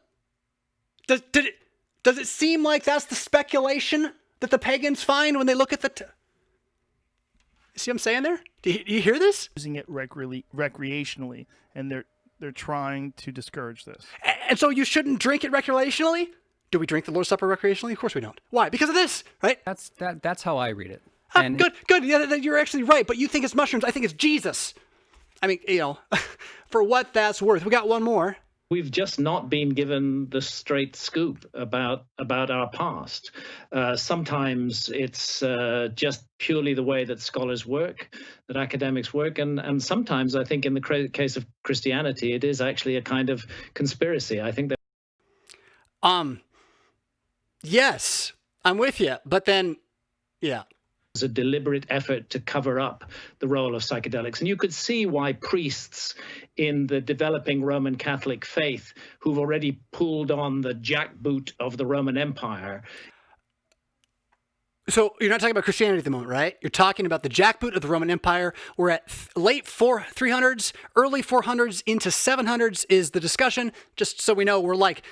Does it seem like that's the speculation that the pagans find when they look at the... See what I'm saying there? Do you hear this? using it recreationally, and they're trying to discourage this. And so you shouldn't drink it recreationally? Do we drink the Lord's Supper recreationally? Of course we don't. Why? Because of this, right? That's how I read it. And good. Yeah, you're actually right. But you think it's mushrooms. I think it's Jesus. I mean, for what that's worth. We got one more. We've just not been given the straight scoop about our past. Sometimes it's just purely the way that scholars work, that academics work, and sometimes I think in the case of Christianity, it is actually a kind of conspiracy. I think that. Yes, I'm with you, but then, yeah. A deliberate effort to cover up the role of psychedelics. And you could see why priests in the developing Roman Catholic faith, who've already pulled on the jackboot of the Roman Empire. So you're not talking about Christianity at the moment, right? You're talking about the jackboot of the Roman Empire. We're at late 300s, early 400s into 700s is the discussion. Just so we know, we're like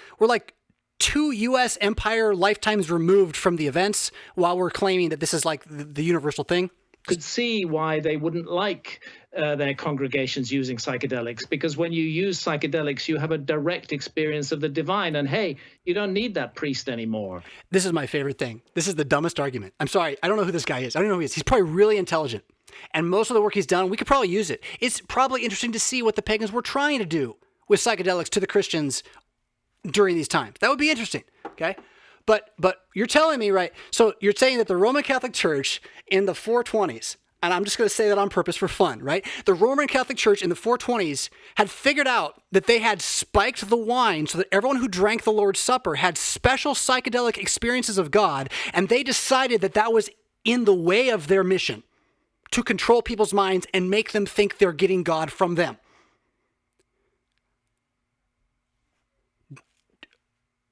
2 U.S. empire lifetimes removed from the events while we're claiming that this is like the universal thing. Could see why they wouldn't like their congregations using psychedelics, because when you use psychedelics, you have a direct experience of the divine. And hey, you don't need that priest anymore. This is my favorite thing. This is the dumbest argument. I'm sorry. I don't know who this guy is. I don't know who he is. He's probably really intelligent. And most of the work he's done, we could probably use it. It's probably interesting to see what the pagans were trying to do with psychedelics to the Christians during these times. That would be interesting, okay? But you're telling me, right? So you're saying that the Roman Catholic Church in the 420s, and I'm just going to say that on purpose for fun, right? The Roman Catholic Church in the 420s had figured out that they had spiked the wine so that everyone who drank the Lord's Supper had special psychedelic experiences of God, and they decided that that was in the way of their mission to control people's minds and make them think they're getting God from them.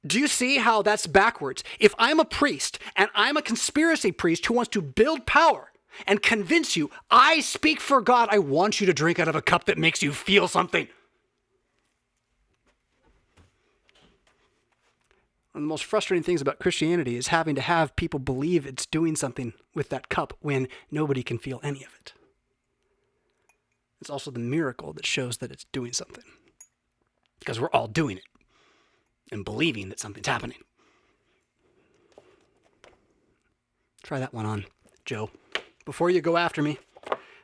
Do you see how that's backwards? If I'm a priest and I'm a conspiracy priest who wants to build power and convince you, I speak for God, I want you to drink out of a cup that makes you feel something. One of the most frustrating things about Christianity is having to have people believe it's doing something with that cup when nobody can feel any of it. It's also the miracle that shows that it's doing something, because we're all doing it and believing that something's happening. Try that one on, Joe. Before you go after me,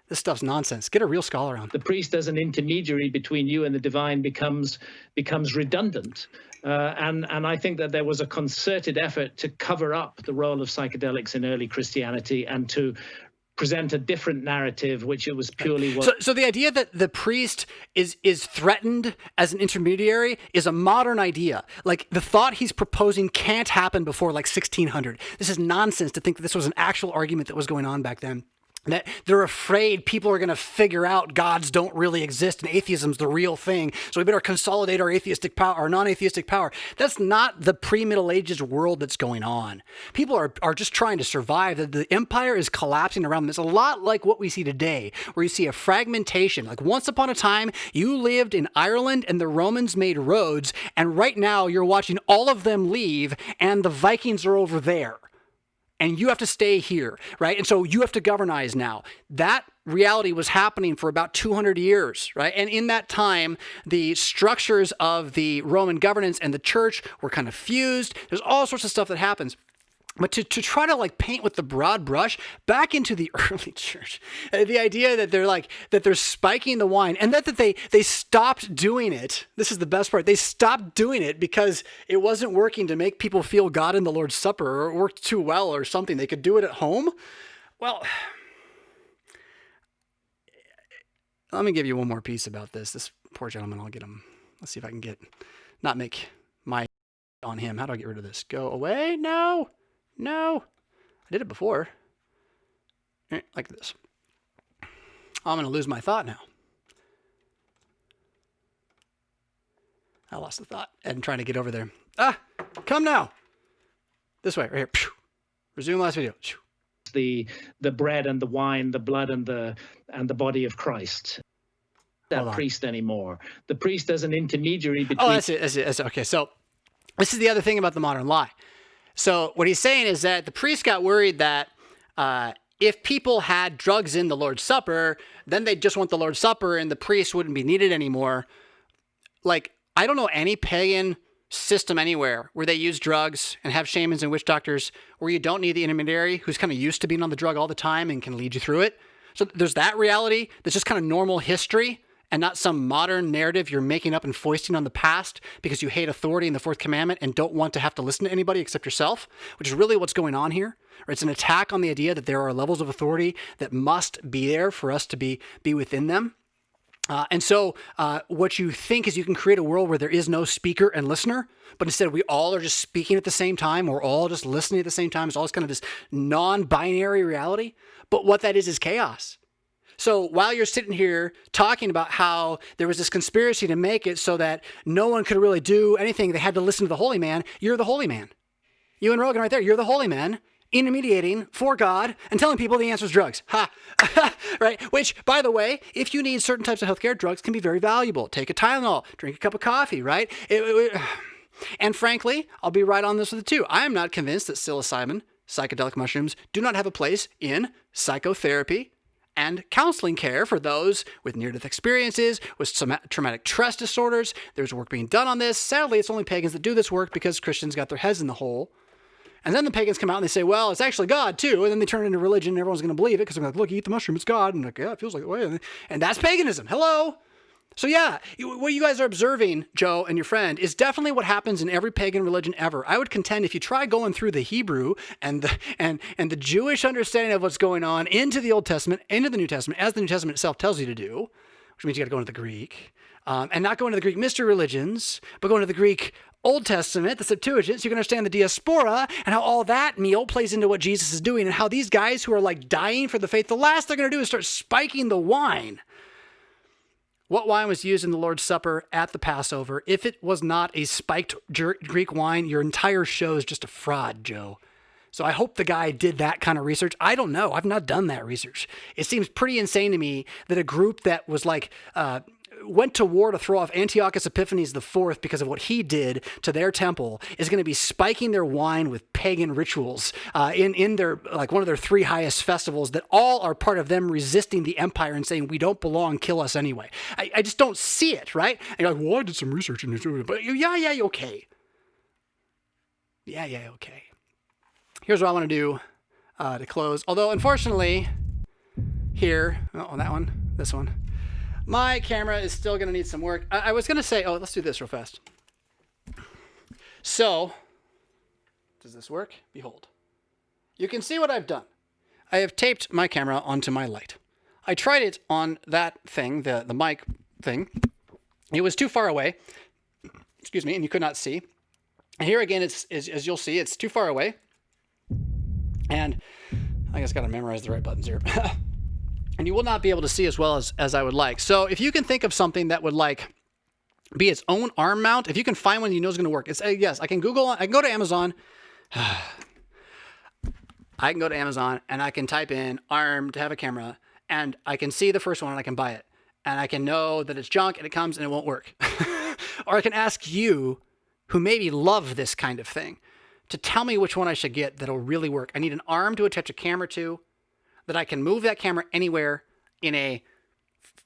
this stuff's nonsense. Get a real scholar on. The priest as an intermediary between you and the divine becomes redundant. And I think that there was a concerted effort to cover up the role of psychedelics in early Christianity and to present a different narrative, which it was purely So the idea that the priest is threatened as an intermediary is a modern idea. Like, the thought he's proposing can't happen before like 1600. This is nonsense to think that this was an actual argument that was going on back then. that they're afraid people are going to figure out gods don't really exist and atheism's the real thing. So we better consolidate our atheistic power, our non-atheistic power. That's not the pre-Middle Ages world that's going on. People are just trying to survive. The empire is collapsing around them. It's a lot like what we see today, where you see a fragmentation. Like once upon a time, you lived in Ireland and the Romans made roads, and right now you're watching all of them leave and the Vikings are over there. And you have to stay here, right? And so you have to governize now. That reality was happening for about 200 years, right? And in that time, the structures of the Roman governance and the church were kind of fused. There's all sorts of stuff that happens. But to try to like paint with the broad brush back into the early church, the idea that they're spiking the wine and that they stopped doing it. This is the best part. They stopped doing it because it wasn't working to make people feel God in the Lord's Supper, or it worked too well or something. They could do it at home. Well, let me give you one more piece about this. This poor gentleman, I'll get him. Let's see if I can not make my on him. How do I get rid of this? Go away? No. I did it before. Like this. I'm going to lose my thought now. I lost the thought and trying to get over there. Come now. This way, right here. Resume last video. The bread and the wine, the blood and the body of Christ. That priest anymore. The priest as an intermediary between. Oh, that's it. Okay, so this is the other thing about the modern lie. So what he's saying is that the priest got worried that if people had drugs in the Lord's Supper, then they'd just want the Lord's Supper and the priest wouldn't be needed anymore. Like, I don't know any pagan system anywhere where they use drugs and have shamans and witch doctors where you don't need the intermediary who's kind of used to being on the drug all the time and can lead you through it. So there's that reality that's just kind of normal history and not some modern narrative you're making up and foisting on the past because you hate authority in the fourth commandment and don't want to have to listen to anybody except yourself, which is really what's going on here. Or it's an attack on the idea that there are levels of authority that must be there for us to be within them. And so what you think is you can create a world where there is no speaker and listener, but instead we all are just speaking at the same time. We're all just listening at the same time. It's always kind of this non-binary reality. But what that is chaos. So while you're sitting here talking about how there was this conspiracy to make it so that no one could really do anything, they had to listen to the holy man, you're the holy man. You and Rogan right there, you're the holy man, intermediating for God and telling people the answer is drugs. Ha! Right? Which, by the way, if you need certain types of healthcare, drugs can be very valuable. Take a Tylenol, drink a cup of coffee, right? And frankly, I'll be right on this with it too. I am not convinced that psilocybin, psychedelic mushrooms, do not have a place in psychotherapy and counseling care for those with near-death experiences, with some traumatic stress disorders. There's work being done on this. Sadly, it's only pagans that do this work because Christians got their heads in the hole. And then the pagans come out and they say, well, it's actually God too. And then they turn it into religion and everyone's going to believe it because they're like, look, you eat the mushroom, it's God. And like, yeah, it feels like the way. And that's paganism. Hello. So yeah, what you guys are observing, Joe and your friend, is definitely what happens in every pagan religion ever. I would contend if you try going through the Hebrew and the Jewish understanding of what's going on into the Old Testament, into the New Testament, as the New Testament itself tells you to do, which means you got to go into the Greek, and not go into the Greek mystery religions, but go into the Greek Old Testament, the Septuagint, so you can understand the diaspora and how all that meal plays into what Jesus is doing and how these guys who are like dying for the faith, the last they're going to do is start spiking the wine. What wine was used in the Lord's Supper at the Passover? If it was not a spiked Greek wine, your entire show is just a fraud, Joe. So I hope the guy did that kind of research. I don't know. I've not done that research. It seems pretty insane to me that a group that was like, went to war to throw off Antiochus Epiphanes IV because of what he did to their temple is going to be spiking their wine with pagan rituals in their, like one of their three highest festivals that all are part of them resisting the empire and saying, we don't belong, kill us anyway. I just don't see it, right? And you're like, well, I did some research into it, but yeah, okay. Yeah, okay. Here's what I want to do to close. Although, unfortunately, here, that one, this one, my camera is still going to need some work. I was going to say, let's do this real fast. So, does this work? Behold. You can see what I've done. I have taped my camera onto my light. I tried it on that thing, the mic thing. It was too far away. Excuse me, and you could not see. And here again, it's as you'll see, it's too far away. And I just got to memorize the right buttons here. and you will not be able to see as well as I would like. So if you can think of something that would like be its own arm mount, if you can find one you know is going to work, it's yes, I can Google, I can go to Amazon. I can go to Amazon and I can type in arm to have a camera, and I can see the first one and I can buy it, and I can know that it's junk and it comes and it won't work. Or I can ask you, who maybe love this kind of thing, to tell me which one I should get that'll really work. I need an arm to attach a camera to, that I can move that camera anywhere in a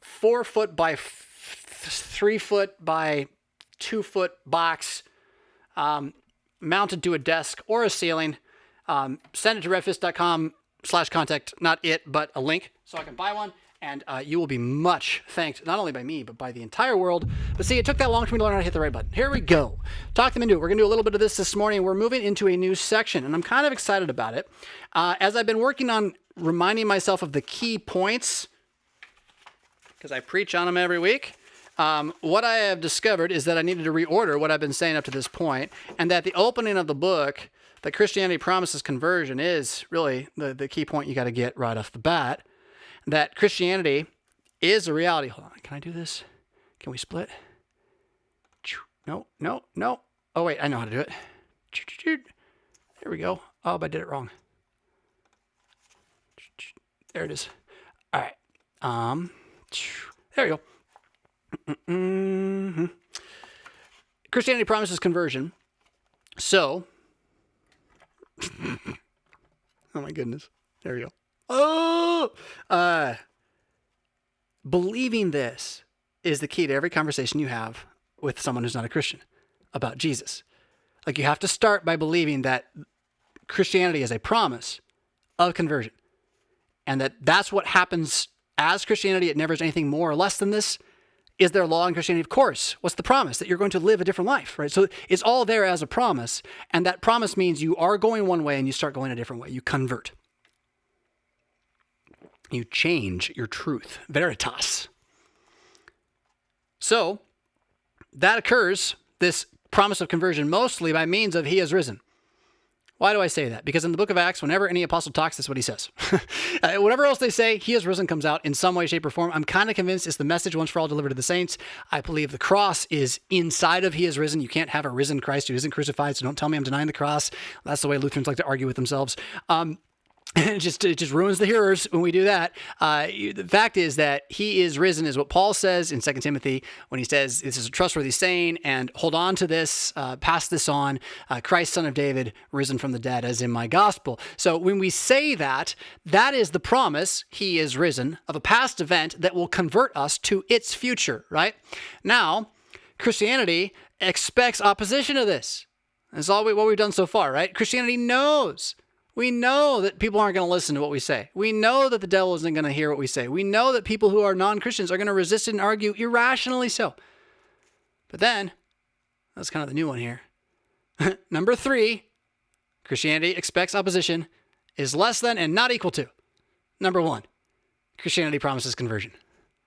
4 foot by 3 foot by 2 foot box, mounted to a desk or a ceiling. Send it to RevFisk.com/contact, not it, but a link, so I can buy one. And you will be much thanked, not only by me, but by the entire world. But see, it took that long for me to learn how to hit the right button. Here we go. Talk them into it. We're going to do a little bit of this morning. We're moving into a new section, and I'm kind of excited about it. As I've been working on reminding myself of the key points, because I preach on them every week, what I have discovered is that I needed to reorder what I've been saying up to this point, and that the opening of the book, that Christianity promises conversion, is really the key point you got to get right off the bat. That Christianity is a reality. Hold on, can I do this? Can we split? No. Oh wait, I know how to do it. There we go. Oh, but I did it wrong. There it is. All right. There we go. Mm-hmm. Christianity promises conversion. So, oh my goodness. There we go. Oh, believing this is the key to every conversation you have with someone who's not a Christian about Jesus. Like, you have to start by believing that Christianity is a promise of conversion, and that's what happens as Christianity. It never is anything more or less than this. Is there law in Christianity? Of course. What's the promise? That you're going to live a different life, right? So it's all there as a promise, and that promise means you are going one way and you start going a different way. You convert. You change your truth, veritas. So that occurs, this promise of conversion, mostly by means of he has risen. Why do I say that? Because in the book of Acts, whenever any apostle talks, that's what he says. Whatever else they say, he has risen comes out in some way, shape, or form. I'm kind of convinced it's the message once for all delivered to the saints. I believe the cross is inside of he has risen. You can't have a risen Christ who isn't crucified, so don't tell me I'm denying the cross. That's the way Lutherans like to argue with themselves. It just ruins the hearers when we do that. The fact is that he is risen is what Paul says in 2 Timothy when he says this is a trustworthy saying, and hold on to this, pass this on, Christ, son of David, risen from the dead, as in my gospel. So when we say that, that is the promise, he is risen, of a past event that will convert us to its future, right? Now, Christianity expects opposition to this. That's all what we've done so far, right? Christianity knows. We know that people aren't going to listen to what we say. We know that the devil isn't going to hear what we say. We know that people who are non-Christians are going to resist it and argue irrationally so. But then, that's kind of the new one here. Number 3, Christianity expects opposition is less than and not equal to. Number 1, Christianity promises conversion.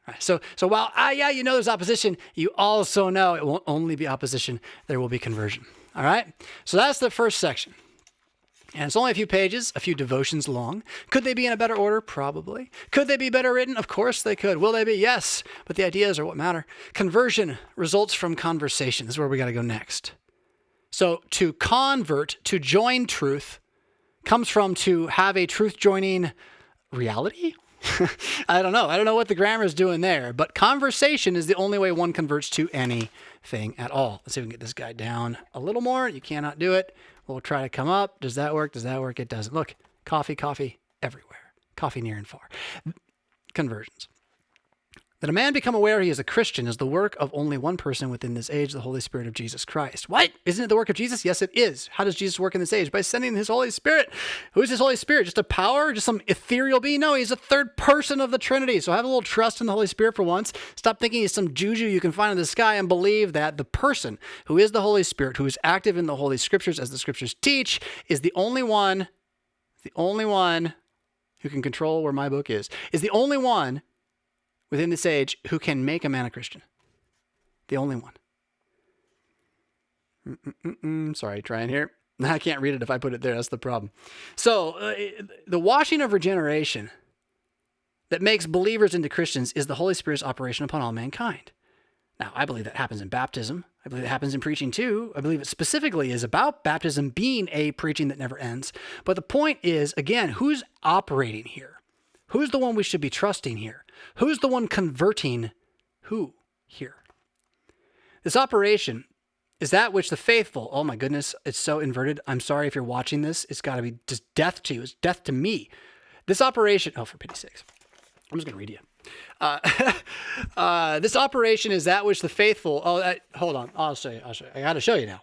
Right. So while, you know there's opposition, you also know it won't only be opposition, there will be conversion. All right? So that's the first section. And it's only a few pages, a few devotions long. Could they be in a better order? Probably. Could they be better written? Of course they could. Will they be? Yes. But the ideas are what matter. Conversion results from conversation. This is where we got to go next. So to convert, to join truth, comes from to have a truth-joining reality? I don't know. I don't know what the grammar is doing there. But conversation is the only way one converts to anything at all. Let's see if we can get this guy down a little more. You cannot do it. We'll try to come up. Does that work? Does that work? It doesn't. Look, coffee everywhere. Coffee near and far. Conversions. That a man become aware he is a Christian is the work of only one person within this age, the Holy Spirit of Jesus Christ. What? Isn't it the work of Jesus? Yes, it is. How does Jesus work in this age? By sending his Holy Spirit. Who is his Holy Spirit? Just a power? Just some ethereal being? No, he's a third person of the Trinity. So have a little trust in the Holy Spirit for once. Stop thinking he's some juju you can find in the sky and believe that the person who is the Holy Spirit, who is active in the Holy Scriptures as the Scriptures teach, is the only one who can control where my book is the only one within this age who can make a man a Christian. The only one. Sorry, trying here. I can't read it if I put it there. That's the problem. So the washing of regeneration that makes believers into Christians is the Holy Spirit's operation upon all mankind. Now, I believe that happens in baptism. I believe it happens in preaching too. I believe it specifically is about baptism being a preaching that never ends. But the point is, again, who's operating here? Who's the one we should be trusting here? Who's the one converting who here? This operation is that which the faithful, oh my goodness, it's so inverted. I'm sorry if you're watching this. It's got to be just death to you. It's death to me. This operation, oh, for pity's sakes. I'm just going to read you. This operation is that which the faithful, hold on. I'll show you. I got to show you now.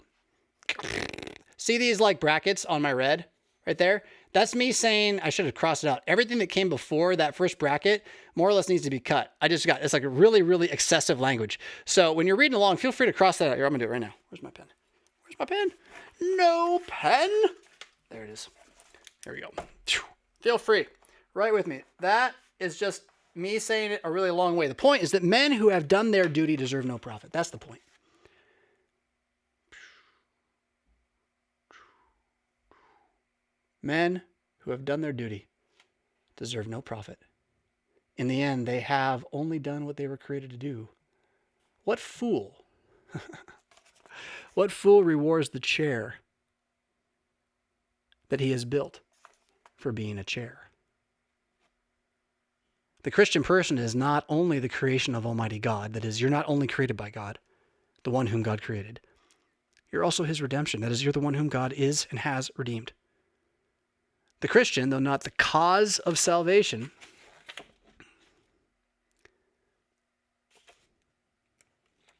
See these like brackets on my red right there? That's me saying, I should have crossed it out. Everything that came before that first bracket more or less needs to be cut. It's like a really, really excessive language. So when you're reading along, feel free to cross that out. Here, I'm going to do it right now. Where's my pen? Where's my pen? No pen. There it is. There we go. Feel free. Right with me. That is just me saying it a really long way. The point is that men who have done their duty deserve no profit. That's the point. Men who have done their duty deserve no profit. In the end, they have only done what they were created to do. What fool? What fool rewards the chair that he has built for being a chair? The Christian person is not only the creation of Almighty God. That is, you're not only created by God, the one whom God created. You're also his redemption. That is, you're the one whom God is and has redeemed. The Christian, though not the cause of salvation,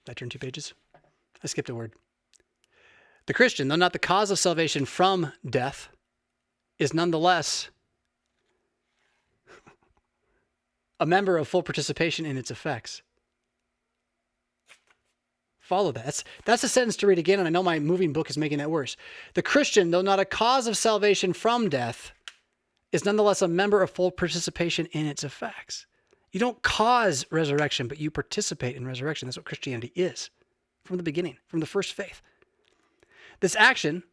did I turn 2 pages? I skipped a word. The Christian, though not the cause of salvation from death, is nonetheless a member of full participation in its effects. Follow that. That's a sentence to read again, and I know my moving book is making that worse. The Christian, though not a cause of salvation from death, is nonetheless a member of full participation in its effects. You don't cause resurrection, but you participate in resurrection. That's what Christianity is from the beginning, from the first faith. This action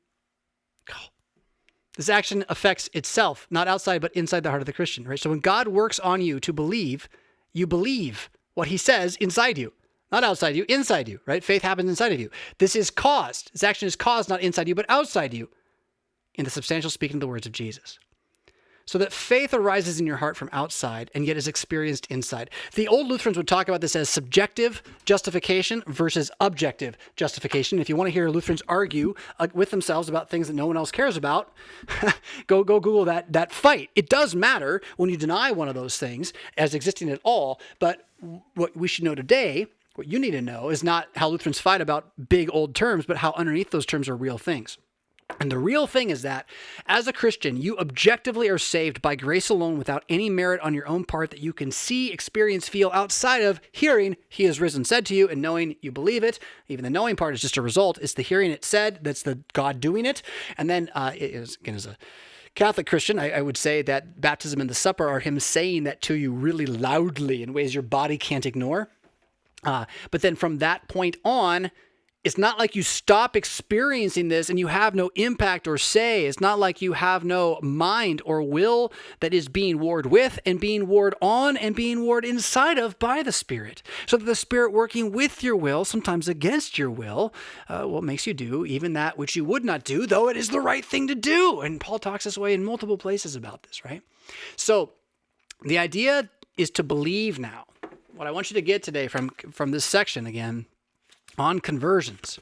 affects itself, not outside, but inside the heart of the Christian, right? So when God works on you to believe, you believe what he says inside you. Not outside you, inside you, right? Faith happens inside of you. This action is caused not inside you, but outside you in the substantial speaking of the words of Jesus. So that faith arises in your heart from outside and yet is experienced inside. The old Lutherans would talk about this as subjective justification versus objective justification. If you want to hear Lutherans argue with themselves about things that no one else cares about, go Google that fight. It does matter when you deny one of those things as existing at all, but what we should know today, what you need to know, is not how Lutherans fight about big old terms, but how underneath those terms are real things. And the real thing is that, as a Christian, you objectively are saved by grace alone without any merit on your own part that you can see, experience, feel outside of hearing he has risen said to you and knowing you believe it. Even the knowing part is just a result. It's the hearing it said that's the God doing it. And then, as a Catholic Christian, I would say that baptism and the supper are him saying that to you really loudly in ways your body can't ignore. But then from that point on, it's not like you stop experiencing this and you have no impact or say. It's not like you have no mind or will that is being warred with and being warred on and being warred inside of by the Spirit. So that the Spirit working with your will, sometimes against your will, makes you do even that which you would not do, though it is the right thing to do. And Paul talks this way in multiple places about this, right? So the idea is to believe now. What I want you to get today from this section again, on conversions,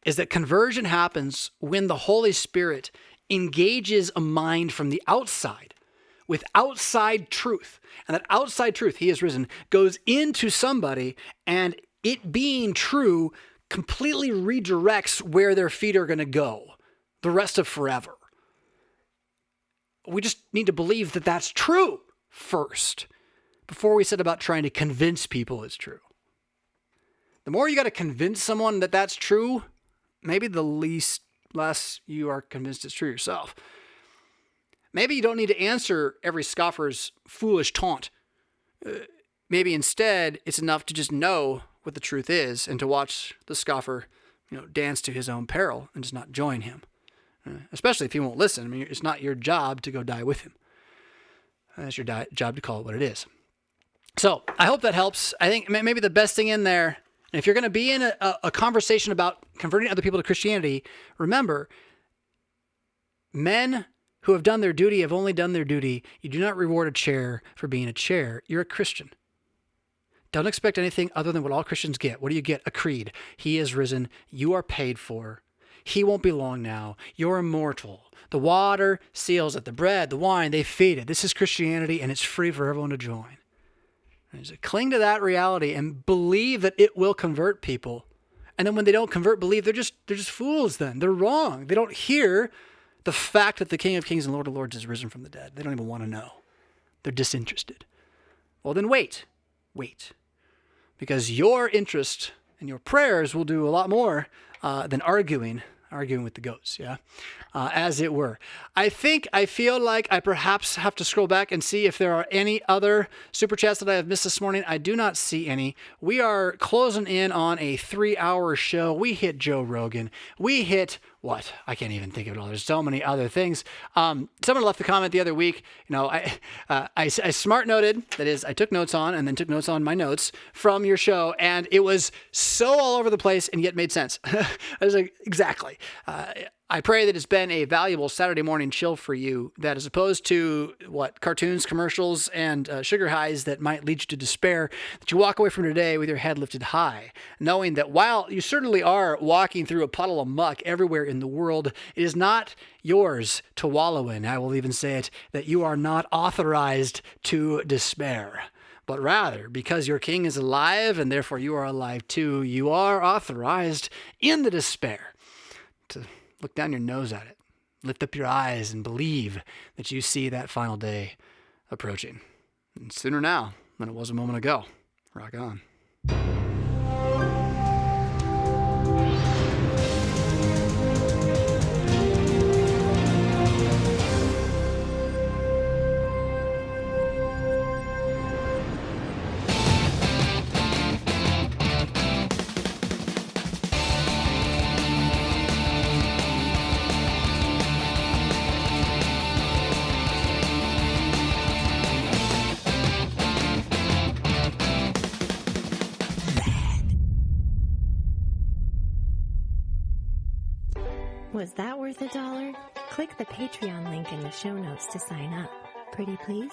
is that conversion happens when the Holy Spirit engages a mind from the outside with outside truth. And that outside truth, he has risen, goes into somebody, and it being true completely redirects where their feet are going to go the rest of forever. We just need to believe that that's true first before we set about trying to convince people it's true. The more you got to convince someone that that's true, maybe the less you are convinced it's true yourself. Maybe you don't need to answer every scoffer's foolish taunt. Maybe instead it's enough to just know what the truth is and to watch the scoffer, dance to his own peril and just not join him. Especially if he won't listen. I mean, it's not your job to go die with him. It's your job to call it what it is. So I hope that helps. I think maybe the best thing in there, and if you're going to be in a conversation about converting other people to Christianity, remember, men who have done their duty have only done their duty. You do not reward a chair for being a chair. You're a Christian. Don't expect anything other than what all Christians get. What do you get? A creed. He is risen. You are paid for. He won't be long now. You're immortal. The water seals it. The bread, the wine, they feed it. This is Christianity, and it's free for everyone to join. And so cling to that reality and believe that it will convert people. And then when they don't convert, believe they're just fools then. They're wrong. They don't hear the fact that the King of Kings and Lord of Lords is risen from the dead. They don't even want to know. They're disinterested. Well, then wait. Because your interest and your prayers will do a lot more than arguing with the goats, as it were. I feel like I perhaps have to scroll back and see if there are any other super chats that I have missed this morning. I do not see any. We are closing in on a 3-hour show. We hit Joe Rogan. We hit what? I can't even think of it all. There's so many other things. Someone left a comment the other week. I smart noted, that is, I took notes on and then took notes on my notes from your show, and it was so all over the place and yet made sense. I was like, exactly. I pray that it's been a valuable Saturday morning chill for you, that as opposed to cartoons, commercials, and sugar highs that might lead you to despair, that you walk away from today with your head lifted high, knowing that while you certainly are walking through a puddle of muck everywhere in the world, it is not yours to wallow in. I will even say it, that you are not authorized to despair. But rather, because your King is alive and therefore you are alive too, you are authorized in the despair to look down your nose at it, lift up your eyes, and believe that you see that final day approaching. And sooner now than it was a moment ago. Rock on. Was that worth $1? Click the Patreon link in the show notes to sign up. Pretty please?